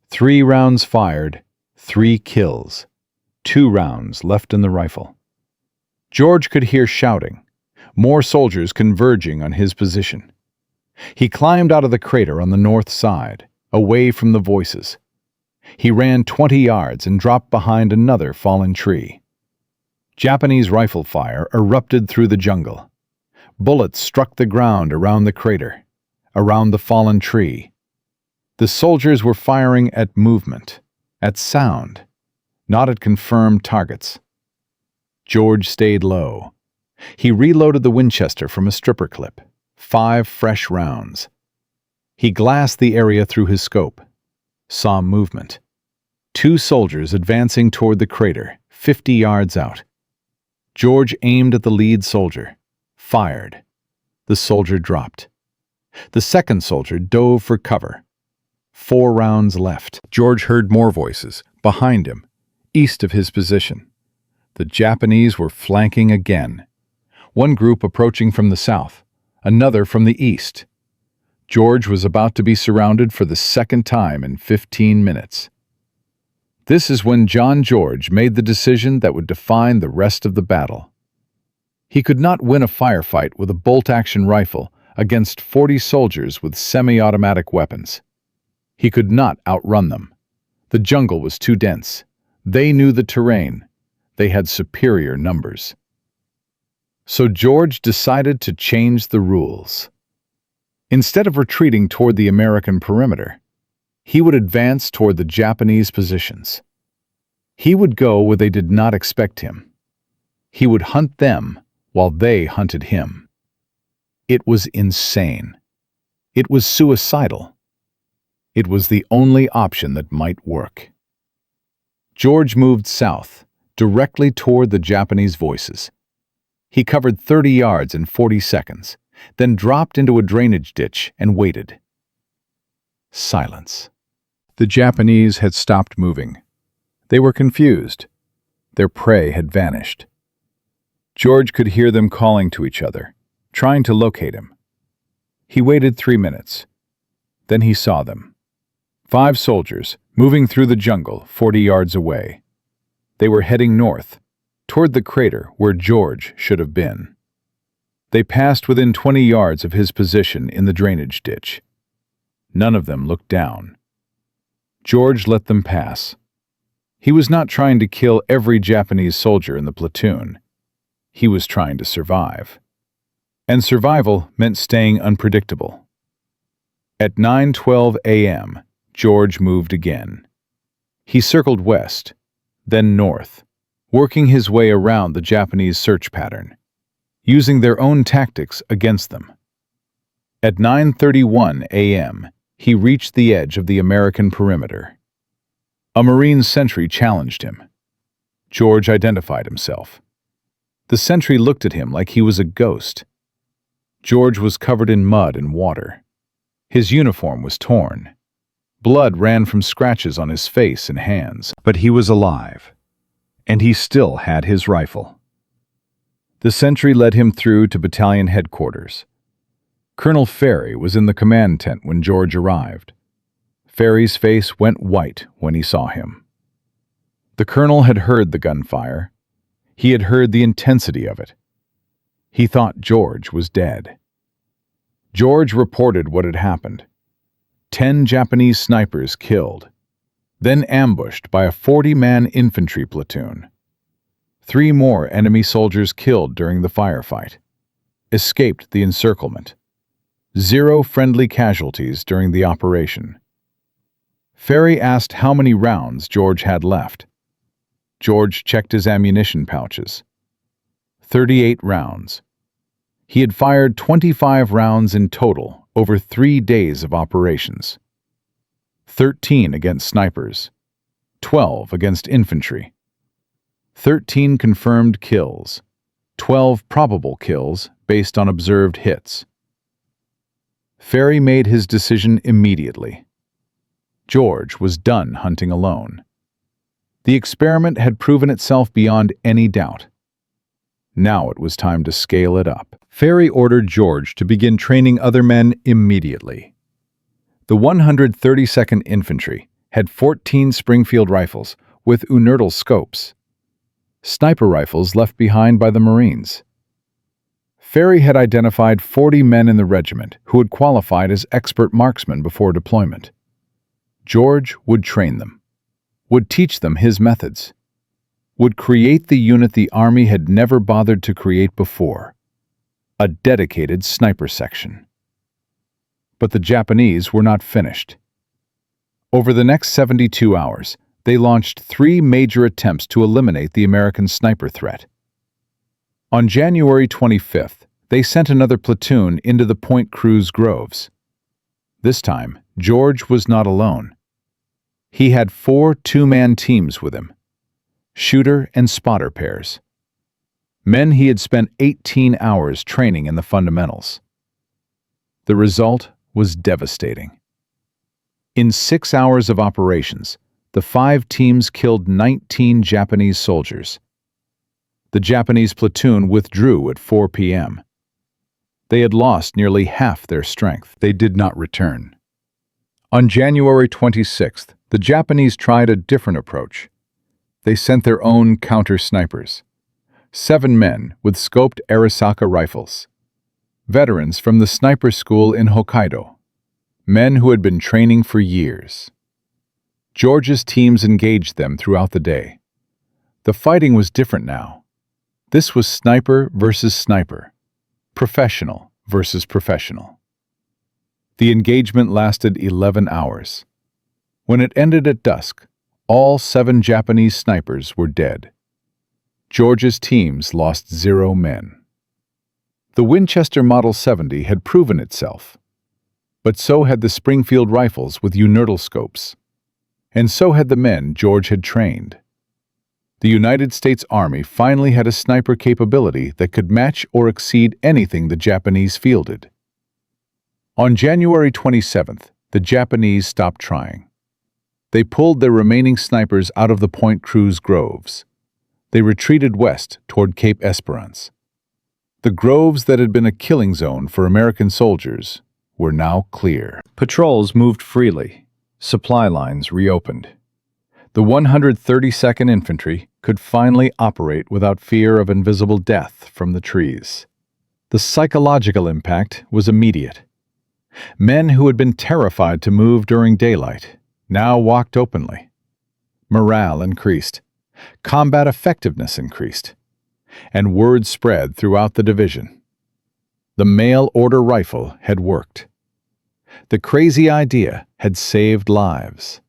3 rounds fired. 3 kills. 2 rounds left in the rifle. George could hear shouting. More soldiers converging on his position. He climbed out of the crater on the north side, away from the voices. He ran 20 yards and dropped behind another fallen tree. Japanese rifle fire erupted through the jungle. Bullets struck the ground around the crater, around the fallen tree. The soldiers were firing at movement, at sound, not at confirmed targets. George stayed low. He reloaded the Winchester from a stripper clip, 5 fresh rounds. He glassed the area through his scope, saw movement. 2 soldiers advancing toward the crater, 50 yards out. George aimed at the lead soldier, fired. The soldier dropped. The second soldier dove for cover. 4 rounds left. George heard more voices, behind him, east of his position. The Japanese were flanking again. One group approaching from the south, another from the east. George was about to be surrounded for the second time in 15 minutes. This is when John George made the decision that would define the rest of the battle. He could not win a firefight with a bolt-action rifle against 40 soldiers with semi-automatic weapons. He could not outrun them. The jungle was too dense. They knew the terrain. They had superior numbers. So George decided to change the rules. Instead of retreating toward the American perimeter, he would advance toward the Japanese positions. He would go where they did not expect him. He would hunt them while they hunted him. It was insane. It was suicidal. It was the only option that might work. George moved south, directly toward the Japanese voices. He covered 30 yards in 40 seconds, then dropped into a drainage ditch and waited. Silence. The Japanese had stopped moving. They were confused. Their prey had vanished. George could hear them calling to each other, trying to locate him. He waited 3 minutes. Then he saw them. 5 soldiers, moving through the jungle 40 yards away. They were heading north, toward the crater where George should have been. They passed within 20 yards of his position in the drainage ditch. None of them looked down. George let them pass. He was not trying to kill every Japanese soldier in the platoon. He was trying to survive. And survival meant staying unpredictable. At 9:12 a.m., George moved again. He circled west, then north, working his way around the Japanese search pattern, using their own tactics against them. At 9:31 a.m., he reached the edge of the American perimeter. A Marine sentry challenged him. George identified himself. The sentry looked at him like he was a ghost. George was covered in mud and water. His uniform was torn. Blood ran from scratches on his face and hands, but he was alive, and he still had his rifle. The sentry led him through to battalion headquarters. Colonel Ferry was in the command tent when George arrived. Ferry's face went white when he saw him. The colonel had heard the gunfire. He had heard the intensity of it. He thought George was dead. George reported what had happened. 10 Japanese snipers killed, then ambushed by a 40-man infantry platoon. 3 more enemy soldiers killed during the firefight. Escaped the encirclement. 0 friendly casualties during the operation. Ferry asked how many rounds George had left. George checked his ammunition pouches. 38 rounds. He had fired 25 rounds in total over 3 days of operations. 13 against snipers, 12 against infantry. 13 confirmed kills, 12 probable kills based on observed hits. Ferry made his decision immediately. George was done hunting alone. The experiment had proven itself beyond any doubt. Now it was time to scale it up. Ferry ordered George to begin training other men immediately. The 132nd Infantry had 14 Springfield rifles with unconventional scopes, sniper rifles left behind by the Marines. Ferry had identified 40 men in the regiment who had qualified as expert marksmen before deployment. George would train them, would teach them his methods, would create the unit the Army had never bothered to create before, a dedicated sniper section. But the Japanese were not finished. Over the next 72 hours, they launched 3 major attempts to eliminate the American sniper threat. On January 25th, they sent another platoon into the Point Cruz groves. This time, George was not alone. He had 4 two-man teams with him, shooter and spotter pairs. Men he had spent 18 hours training in the fundamentals. The result was devastating. In 6 hours of operations, the 5 teams killed 19 Japanese soldiers. The Japanese platoon withdrew at 4 p.m. They had lost nearly half their strength. They did not return. On January 26th, the Japanese tried a different approach. They sent their own counter-snipers. 7 men with scoped Arisaka rifles. Veterans from the sniper school in Hokkaido. Men who had been training for years. George's teams engaged them throughout the day. The fighting was different now. This was sniper versus sniper. Professional versus professional. The engagement lasted 11 hours. When it ended at dusk, all 7 Japanese snipers were dead. George's teams lost 0 men. The Winchester Model 70 had proven itself, but so had the Springfield rifles with unconventional scopes, and so had the men George had trained. The United States Army finally had a sniper capability that could match or exceed anything the Japanese fielded. On January 27th, the Japanese stopped trying. They pulled their remaining snipers out of the Point Cruz groves. They retreated west toward Cape Esperance. The groves that had been a killing zone for American soldiers were now clear. Patrols moved freely. Supply lines reopened. The 132nd Infantry could finally operate without fear of invisible death from the trees. The psychological impact was immediate. Men who had been terrified to move during daylight now walked openly. Morale increased. Combat effectiveness increased. And word spread throughout the division. The mail-order rifle had worked. The crazy idea had saved lives.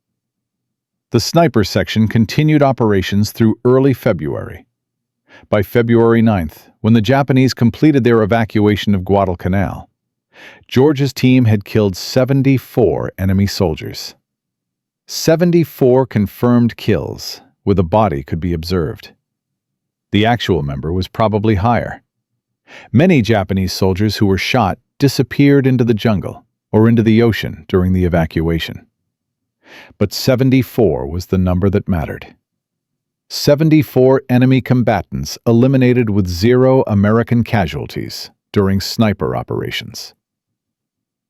The sniper section continued operations through early February. By February 9th, when the Japanese completed their evacuation of Guadalcanal, George's team had killed 74 enemy soldiers. 74 confirmed kills, where the body could be observed. The actual number was probably higher. Many Japanese soldiers who were shot disappeared into the jungle or into the ocean during the evacuation. But 74 was the number that mattered. 74 enemy combatants eliminated with 0 American casualties during sniper operations.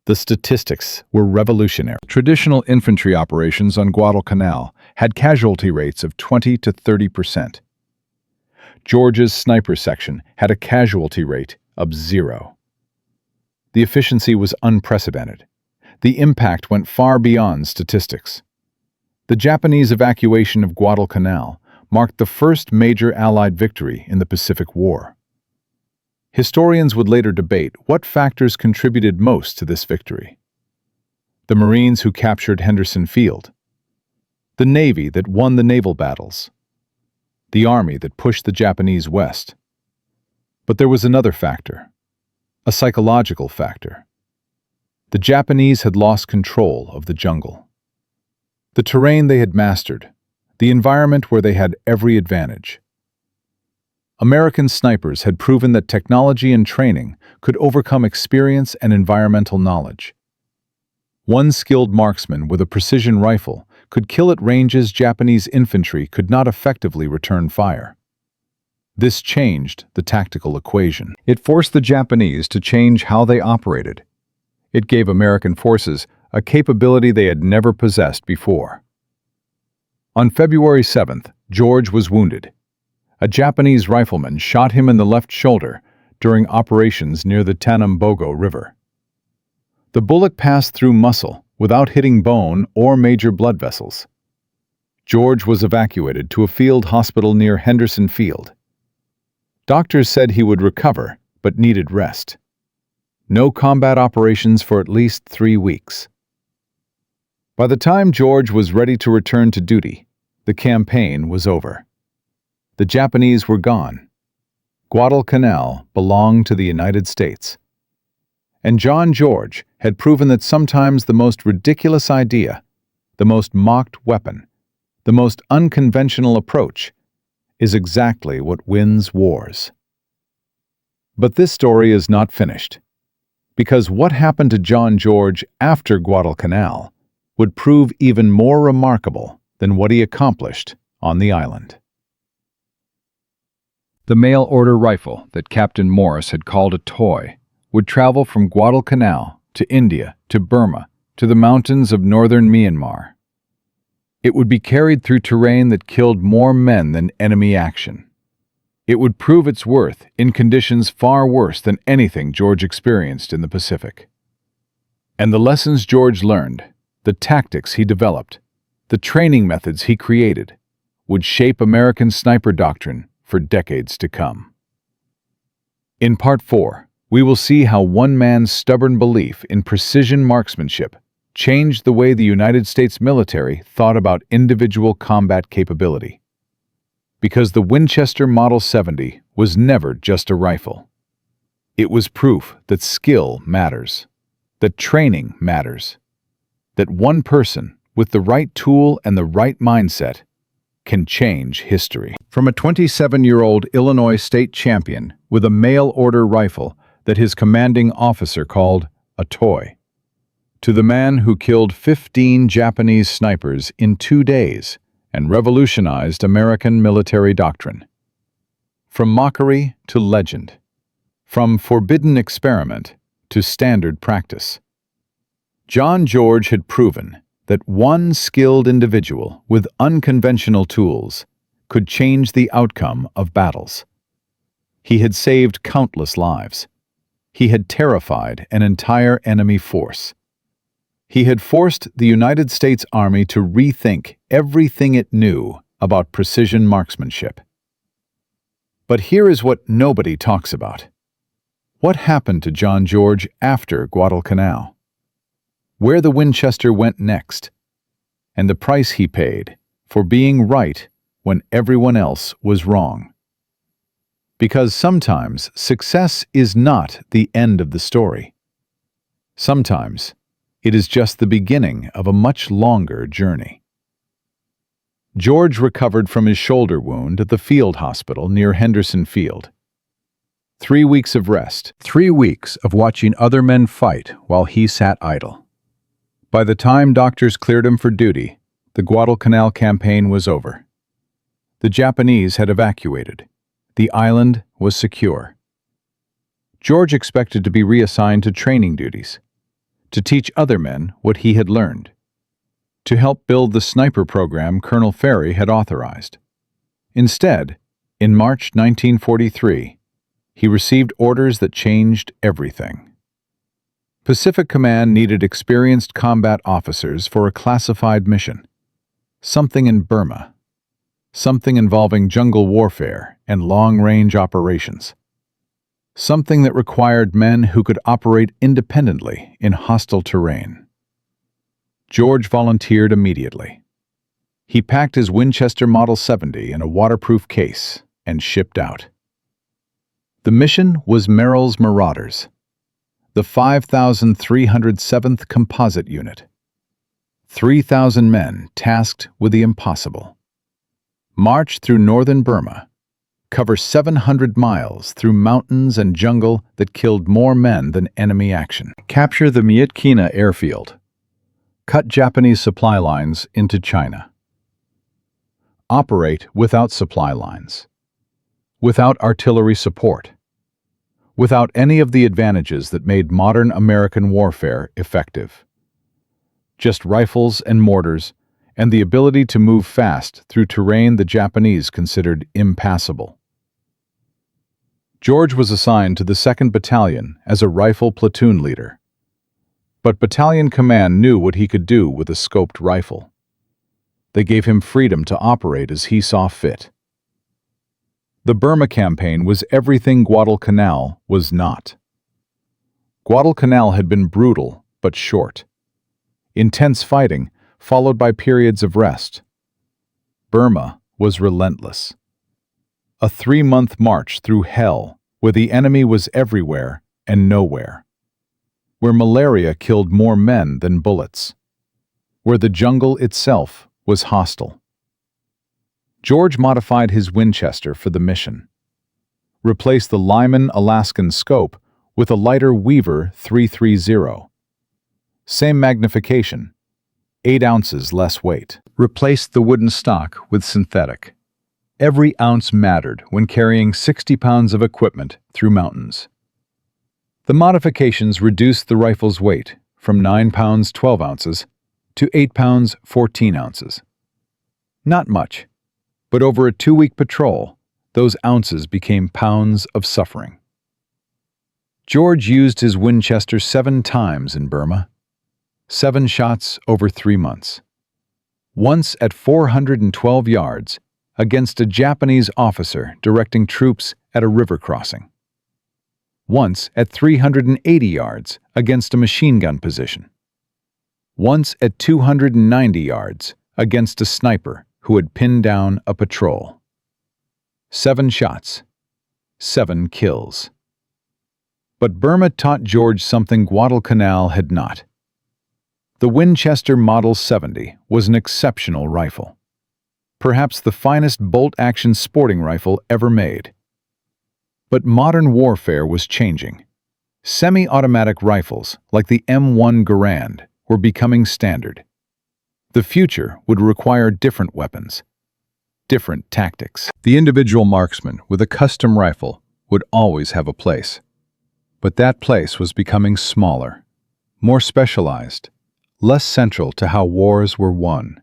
The statistics were revolutionary. Traditional infantry operations on Guadalcanal had casualty rates of 20 to 30%. George's sniper section had a casualty rate of 0. The efficiency was unprecedented. The impact went far beyond statistics. The Japanese evacuation of Guadalcanal marked the first major Allied victory in the Pacific War. Historians would later debate what factors contributed most to this victory. The Marines who captured Henderson Field, the Navy that won the naval battles, the Army that pushed the Japanese west. But there was another factor, a psychological factor. The Japanese had lost control of the jungle. The terrain they had mastered, the environment where they had every advantage. American snipers had proven that technology and training could overcome experience and environmental knowledge. One skilled marksman with a precision rifle could kill at ranges Japanese infantry could not effectively return fire. This changed the tactical equation. It forced the Japanese to change how they operated. It gave American forces a capability they had never possessed before. On February 7th, George was wounded. A Japanese rifleman shot him in the left shoulder during operations near the Tanambogo River. The bullet passed through muscle without hitting bone or major blood vessels. George was evacuated to a field hospital near Henderson Field. Doctors said he would recover, but needed rest. No combat operations for at least 3 weeks. By the time George was ready to return to duty, the campaign was over. The Japanese were gone. Guadalcanal belonged to the United States. And John George had proven that sometimes the most ridiculous idea, the most mocked weapon, the most unconventional approach, is exactly what wins wars. But this story is not finished, because what happened to John George after Guadalcanal would prove even more remarkable than what he accomplished on the island. The mail-order rifle that Captain Morris had called a toy would travel from Guadalcanal to India to Burma to the mountains of northern Myanmar. It would be carried through terrain that killed more men than enemy action. It would prove its worth in conditions far worse than anything George experienced in the Pacific. And the lessons George learned, the tactics he developed, the training methods he created, would shape American sniper doctrine for decades to come. In Part 4, we will see how one man's stubborn belief in precision marksmanship changed the way the United States military thought about individual combat capability. Because the Winchester Model 70 was never just a rifle. It was proof that skill matters, that training matters, that one person with the right tool and the right mindset can change history. From a 27-year-old Illinois state champion with a mail-order rifle that his commanding officer called a toy, to the man who killed 15 Japanese snipers in 2 days and revolutionized American military doctrine. From mockery to legend, from forbidden experiment to standard practice, John George had proven that one skilled individual with unconventional tools could change the outcome of battles. He had saved countless lives. He had terrified an entire enemy force. He had forced the United States Army to rethink everything it knew about precision marksmanship. But here is what nobody talks about. What happened to John George after Guadalcanal? Where the Winchester went next? And the price he paid for being right when everyone else was wrong. Because sometimes success is not the end of the story. Sometimes it is just the beginning of a much longer journey. George recovered from his shoulder wound at the field hospital near Henderson Field. 3 weeks of rest, 3 weeks of watching other men fight while he sat idle. By the time doctors cleared him for duty, the Guadalcanal campaign was over. The Japanese had evacuated. The island was secure. George expected to be reassigned to training duties, to teach other men what he had learned, to help build the sniper program Colonel Ferry had authorized. Instead, in March 1943, he received orders that changed everything. Pacific Command needed experienced combat officers for a classified mission, something in Burma, something involving jungle warfare and long-range operations, something that required men who could operate independently in hostile terrain. George volunteered immediately. He packed his Winchester Model 70 in a waterproof case and shipped out. The mission was Merrill's Marauders, the 5,307th Composite Unit. 3,000 men tasked with the impossible. March through northern Burma, cover 700 miles through mountains and jungle that killed more men than enemy action. Capture the Myitkina airfield. Cut Japanese supply lines into China. Operate without supply lines. Without artillery support. Without any of the advantages that made modern American warfare effective. Just rifles and mortars, and the ability to move fast through terrain the Japanese considered impassable. George was assigned to the 2nd Battalion as a rifle platoon leader. But battalion command knew what he could do with a scoped rifle. They gave him freedom to operate as he saw fit. The Burma campaign was everything Guadalcanal was not. Guadalcanal had been brutal but short. Intense fighting, followed by periods of rest. Burma was relentless. A 3-month march through hell, where the enemy was everywhere and nowhere. Where malaria killed more men than bullets. Where the jungle itself was hostile. George modified his Winchester for the mission. Replaced the Lyman Alaskan scope with a lighter Weaver 330. Same magnification, 8 ounces less weight. Replaced the wooden stock with synthetic. Every ounce mattered when carrying 60 pounds of equipment through mountains. The modifications reduced the rifle's weight from 9 pounds 12 ounces to 8 pounds 14 ounces. Not much, but over a 2-week patrol, those ounces became pounds of suffering. George used his Winchester 7 times in Burma. 7 shots over 3 months. Once at 412 yards against a Japanese officer directing troops at a river crossing. Once at 380 yards against a machine gun position. Once at 290 yards against a sniper who had pinned down a patrol. 7 shots, 7 kills. But Burma taught George something Guadalcanal had not. The Winchester Model 70 was an exceptional rifle. Perhaps the finest bolt-action sporting rifle ever made. But modern warfare was changing. Semi-automatic rifles, like the M1 Garand, were becoming standard. The future would require different weapons, different tactics. The individual marksman with a custom rifle would always have a place. But that place was becoming smaller, more specialized, less central to how wars were won.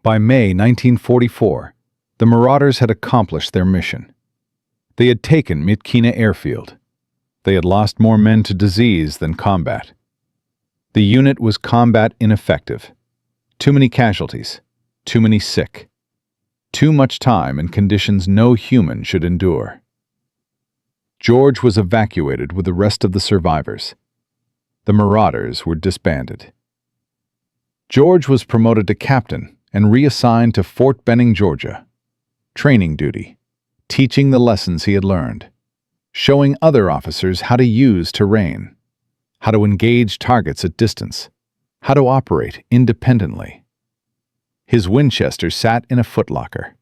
By May 1944, the Marauders had accomplished their mission. They had taken Myitkyina airfield. They had lost more men to disease than combat. The unit was combat ineffective. Too many casualties, too many sick, too much time in conditions no human should endure. George was evacuated with the rest of the survivors. The Marauders were disbanded. George was promoted to captain and reassigned to Fort Benning, Georgia. Training duty, teaching the lessons he had learned, showing other officers how to use terrain, how to engage targets at distance, how to operate independently. His Winchester sat in a footlocker.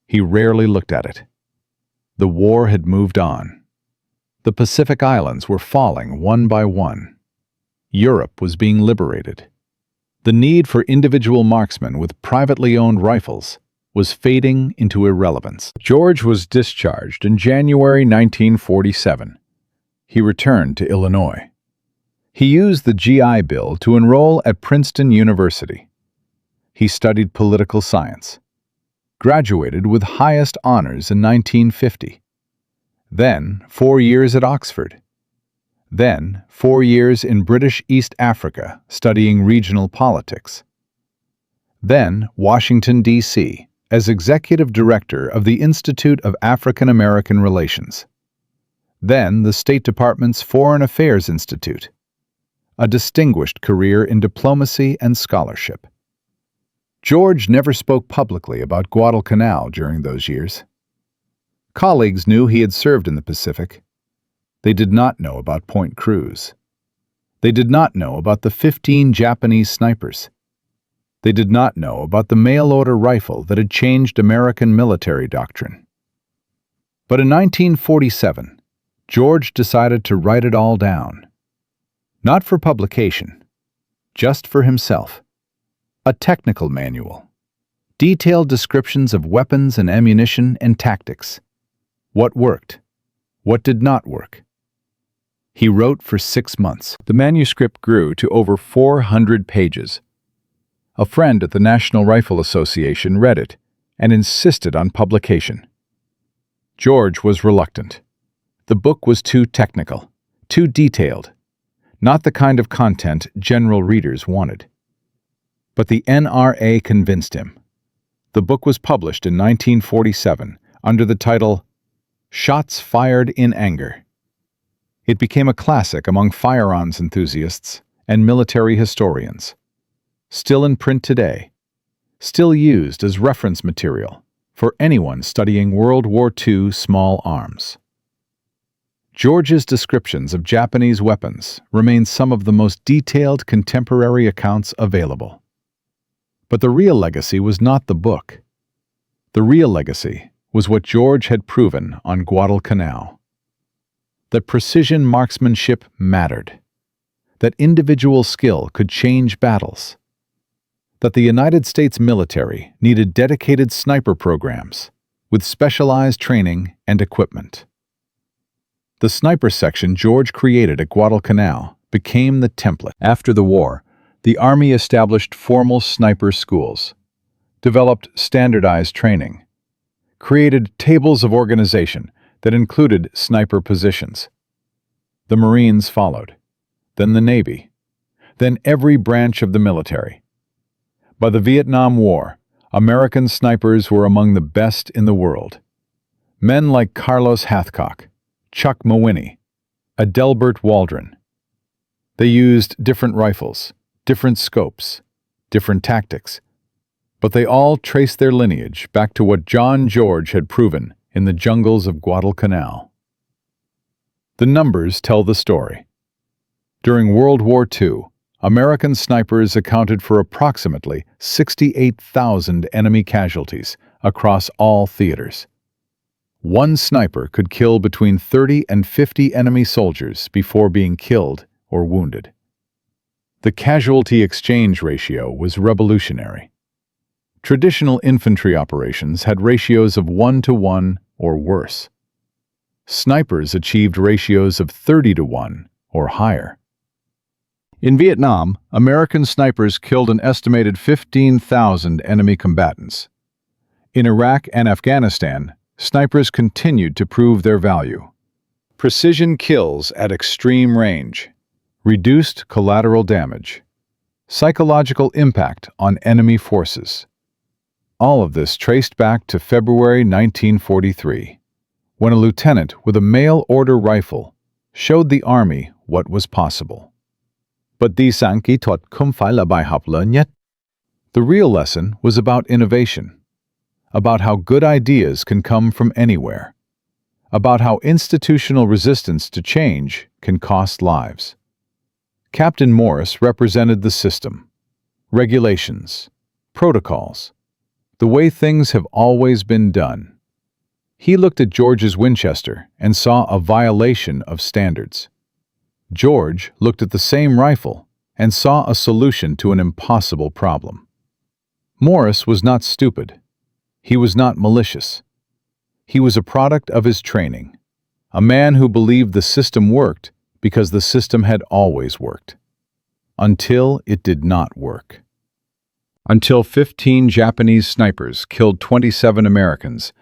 He rarely looked at it. The war had moved on. The Pacific Islands were falling one by one. Europe was being liberated. The need for individual marksmen with privately owned rifles was fading into irrelevance. George was discharged in January 1947. He returned to Illinois. He used the GI Bill to enroll at Princeton University. He studied political science, graduated with highest honors in 1950. Then 4 years at Oxford. Then 4 years in British East Africa studying regional politics. Then Washington, D.C. as executive director of the Institute of African American Relations. Then the State Department's Foreign Affairs Institute. A distinguished career in diplomacy and scholarship. George never spoke publicly about Guadalcanal during those years. Colleagues knew he had served in the Pacific. They did not know about Point Cruz. They did not know about the 15 Japanese snipers. They did not know about the mail-order rifle that had changed American military doctrine. But in 1947, George decided to write it all down. Not for publication, just for himself. A technical manual. Detailed descriptions of weapons and ammunition and tactics. What worked, what did not work. He wrote for 6 months. The manuscript grew to over 400 pages. A friend at the National Rifle Association read it and insisted on publication. George was reluctant. The book was too technical, too detailed, not the kind of content general readers wanted. But the NRA convinced him. The book was published in 1947 under the title Shots Fired in Anger. It became a classic among firearms enthusiasts and military historians. Still in print today, still used as reference material for anyone studying World War II small arms. George's descriptions of Japanese weapons remain some of the most detailed contemporary accounts available. But the real legacy was not the book. The real legacy was what George had proven on Guadalcanal. That precision marksmanship mattered. That individual skill could change battles. That the United States military needed dedicated sniper programs with specialized training and equipment. The sniper section George created at Guadalcanal became the template. After the war, the Army established formal sniper schools, developed standardized training, created tables of organization that included sniper positions. The Marines followed, then the Navy, then every branch of the military. By the Vietnam War, American snipers were among the best in the world. Men like Carlos Hathcock, Chuck Mawhinney, Adelbert Waldron. They used different rifles, different scopes, different tactics, but they all traced their lineage back to what John George had proven in the jungles of Guadalcanal. The numbers tell the story. During World War II, American snipers accounted for approximately 68,000 enemy casualties across all theaters. One sniper could kill between 30 and 50 enemy soldiers before being killed or wounded. The casualty exchange ratio was revolutionary. Traditional infantry operations had ratios of 1-to-1 or worse. Snipers achieved ratios of 30-to-1 or higher. In Vietnam, American snipers killed an estimated 15,000 enemy combatants. In Iraq and Afghanistan, snipers continued to prove their value. Precision kills at extreme range, reduced collateral damage, psychological impact on enemy forces. All of this traced back to February 1943, when a lieutenant with a mail-order rifle showed the Army what was possible. But di sang kỹ thuật không phải là bài học lớn nhất. The real lesson was about innovation, about how good ideas can come from anywhere, about how institutional resistance to change can cost lives. Captain Morris represented the system, regulations, protocols, the way things have always been done. He looked at George's Winchester and saw a violation of standards. George looked at the same rifle and saw a solution to an impossible problem. Morris was not stupid. He was not malicious. He was a product of his training, a man who believed the system worked because the system had always worked. Until it did not work. Until 15 Japanese snipers killed 27 Americans,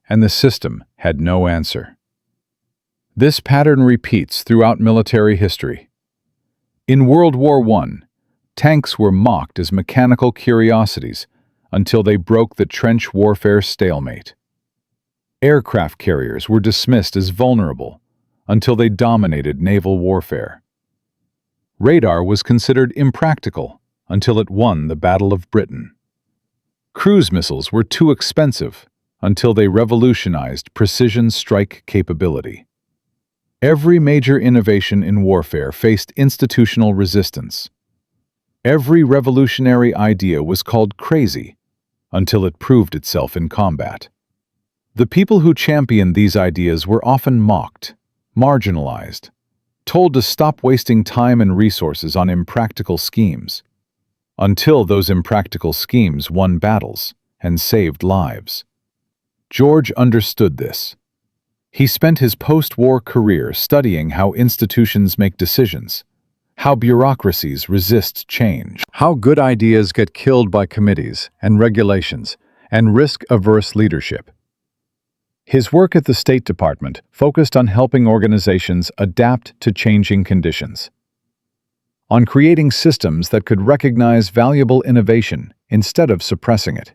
and the system had no answer. This pattern repeats throughout military history. In World War I, tanks were mocked as mechanical curiosities until they broke the trench warfare stalemate. Aircraft carriers were dismissed as vulnerable until they dominated naval warfare. Radar was considered impractical until it won the Battle of Britain. Cruise missiles were too expensive until they revolutionized precision strike capability. Every major innovation in warfare faced institutional resistance. Every revolutionary idea was called crazy until it proved itself in combat. The people who championed these ideas were often mocked, marginalized, told to stop wasting time and resources on impractical schemes, until those impractical schemes won battles and saved lives. George understood this. He spent his post-war career studying how institutions make decisions, how bureaucracies resist change, how good ideas get killed by committees and regulations and risk-averse leadership. His work at the State Department focused on helping organizations adapt to changing conditions, on creating systems that could recognize valuable innovation instead of suppressing it.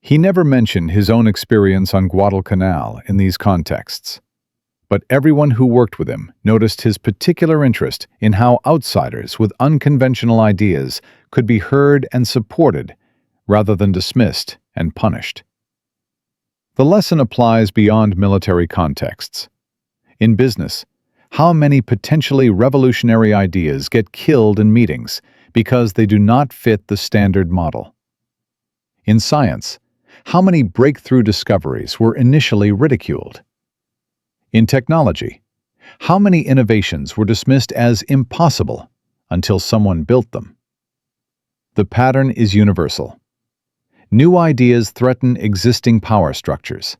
He never mentioned his own experience on Guadalcanal in these contexts, but everyone who worked with him noticed his particular interest in how outsiders with unconventional ideas could be heard and supported rather than dismissed and punished. The lesson applies beyond military contexts. In business, how many potentially revolutionary ideas get killed in meetings because they do not fit the standard model? In science, how many breakthrough discoveries were initially ridiculed? In technology, how many innovations were dismissed as impossible until someone built them? The pattern is universal. New ideas threaten existing power structures.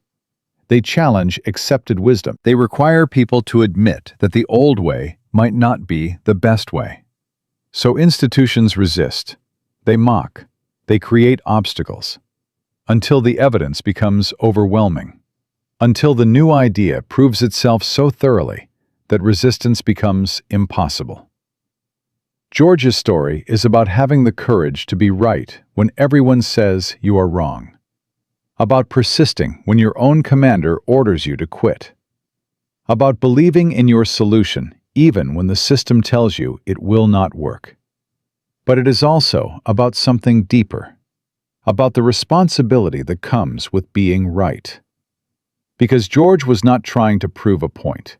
They challenge accepted wisdom. They require people to admit that the old way might not be the best way. So institutions resist. They mock. They create obstacles. Until the evidence becomes overwhelming. Until the new idea proves itself so thoroughly that resistance becomes impossible. George's story is about having the courage to be right when everyone says you are wrong. About persisting when your own commander orders you to quit. About believing in your solution even when the system tells you it will not work. But it is also about something deeper. About the responsibility that comes with being right. Because George was not trying to prove a point.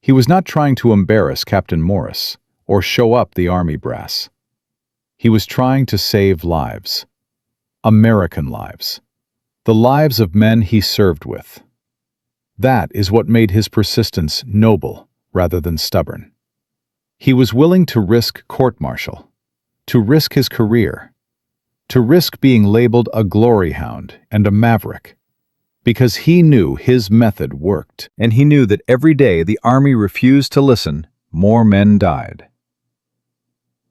He was not trying to embarrass Captain Morris or show up the army brass. He was trying to save lives. American lives. The lives of men he served with. That is what made his persistence noble rather than stubborn. He was willing to risk court-martial, to risk his career, to risk being labeled a glory hound and a maverick, because he knew his method worked, and he knew that every day the army refused to listen, more men died.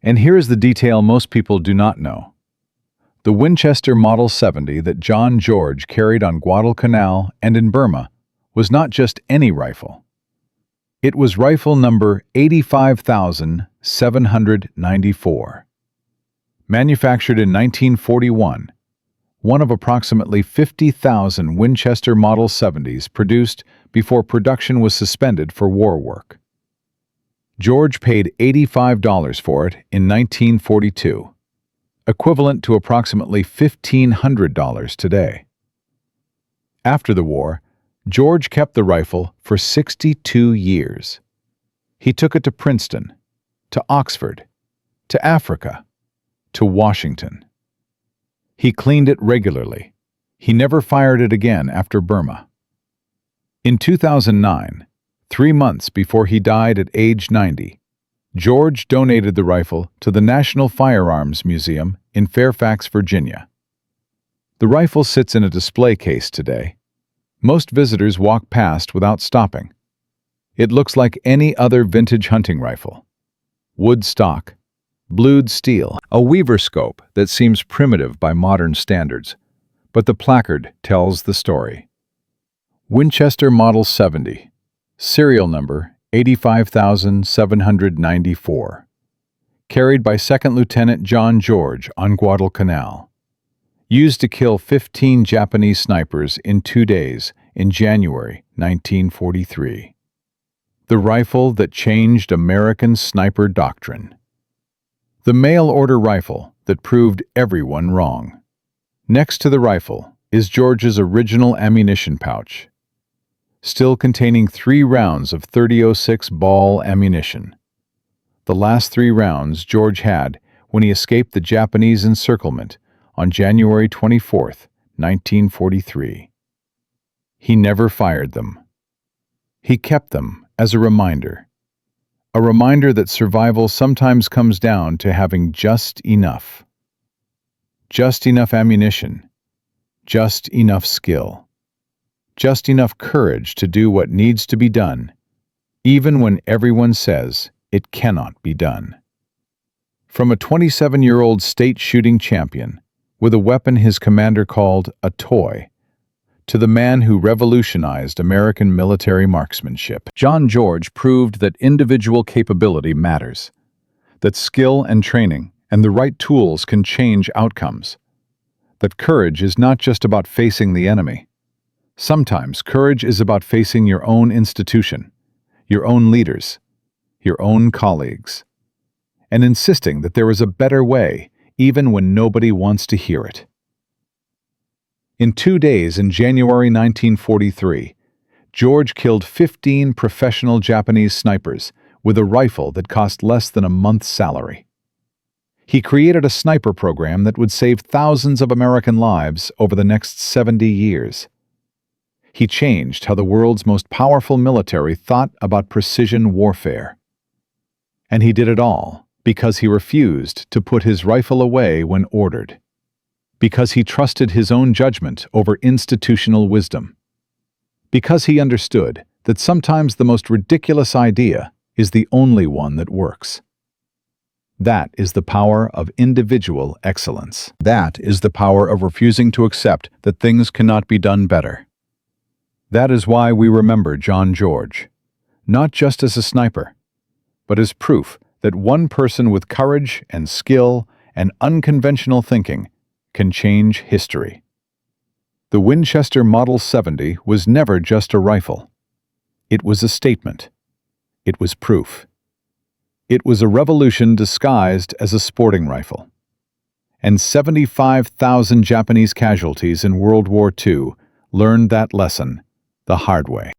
And here is the detail most people do not know. The Winchester Model 70 that John George carried on Guadalcanal and in Burma was not just any rifle. It was rifle number 85,794. Manufactured in 1941, one of approximately 50,000 Winchester Model 70s produced before production was suspended for war work. George paid $85 for it in 1942, equivalent to approximately $1,500 today. After the war, George kept the rifle for 62 years. He took it to Princeton, to Oxford, to Africa, to Washington. He cleaned it regularly. He never fired it again after Burma. In 2009, 3 months before he died at age 90, George donated the rifle to the National Firearms Museum in Fairfax, Virginia. The rifle sits in a display case today. Most visitors walk past without stopping. It looks like any other vintage hunting rifle. Wood stock, blued steel, a Weaver scope that seems primitive by modern standards, but the placard tells the story. Winchester Model 70, serial number 85,794, carried by 2nd Lieutenant John George on Guadalcanal. Used to kill 15 Japanese snipers in 2 days in January 1943. The rifle that changed American sniper doctrine. The mail-order rifle that proved everyone wrong. Next to the rifle is George's original ammunition pouch, still containing 3 rounds of .30-06 ball ammunition. The last 3 rounds George had when he escaped the Japanese encirclement on January 24, 1943. He never fired them. He kept them as a reminder that survival sometimes comes down to having just enough. Just enough ammunition, just enough skill, just enough courage to do what needs to be done, even when everyone says it cannot be done. From a 27-year-old state shooting champion, with a weapon his commander called a toy, to the man who revolutionized American military marksmanship, John George proved that individual capability matters, that skill and training and the right tools can change outcomes, that courage is not just about facing the enemy. Sometimes courage is about facing your own institution, your own leaders, your own colleagues, and insisting that there is a better way even when nobody wants to hear it. In 2 days in January 1943, George killed 15 professional Japanese snipers with a rifle that cost less than a month's salary. He created a sniper program that would save thousands of American lives over the next 70 years. He changed how the world's most powerful military thought about precision warfare. And he did it all because he refused to put his rifle away when ordered, because he trusted his own judgment over institutional wisdom, because he understood that sometimes the most ridiculous idea is the only one that works. That is the power of individual excellence. That is the power of refusing to accept that things cannot be done better. That is why we remember John George, not just as a sniper, but as proof that one person with courage and skill and unconventional thinking can change history. The Winchester Model 70 was never just a rifle. It was a statement. It was proof. It was a revolution disguised as a sporting rifle. And 75,000 Japanese casualties in World War II learned that lesson the hard way.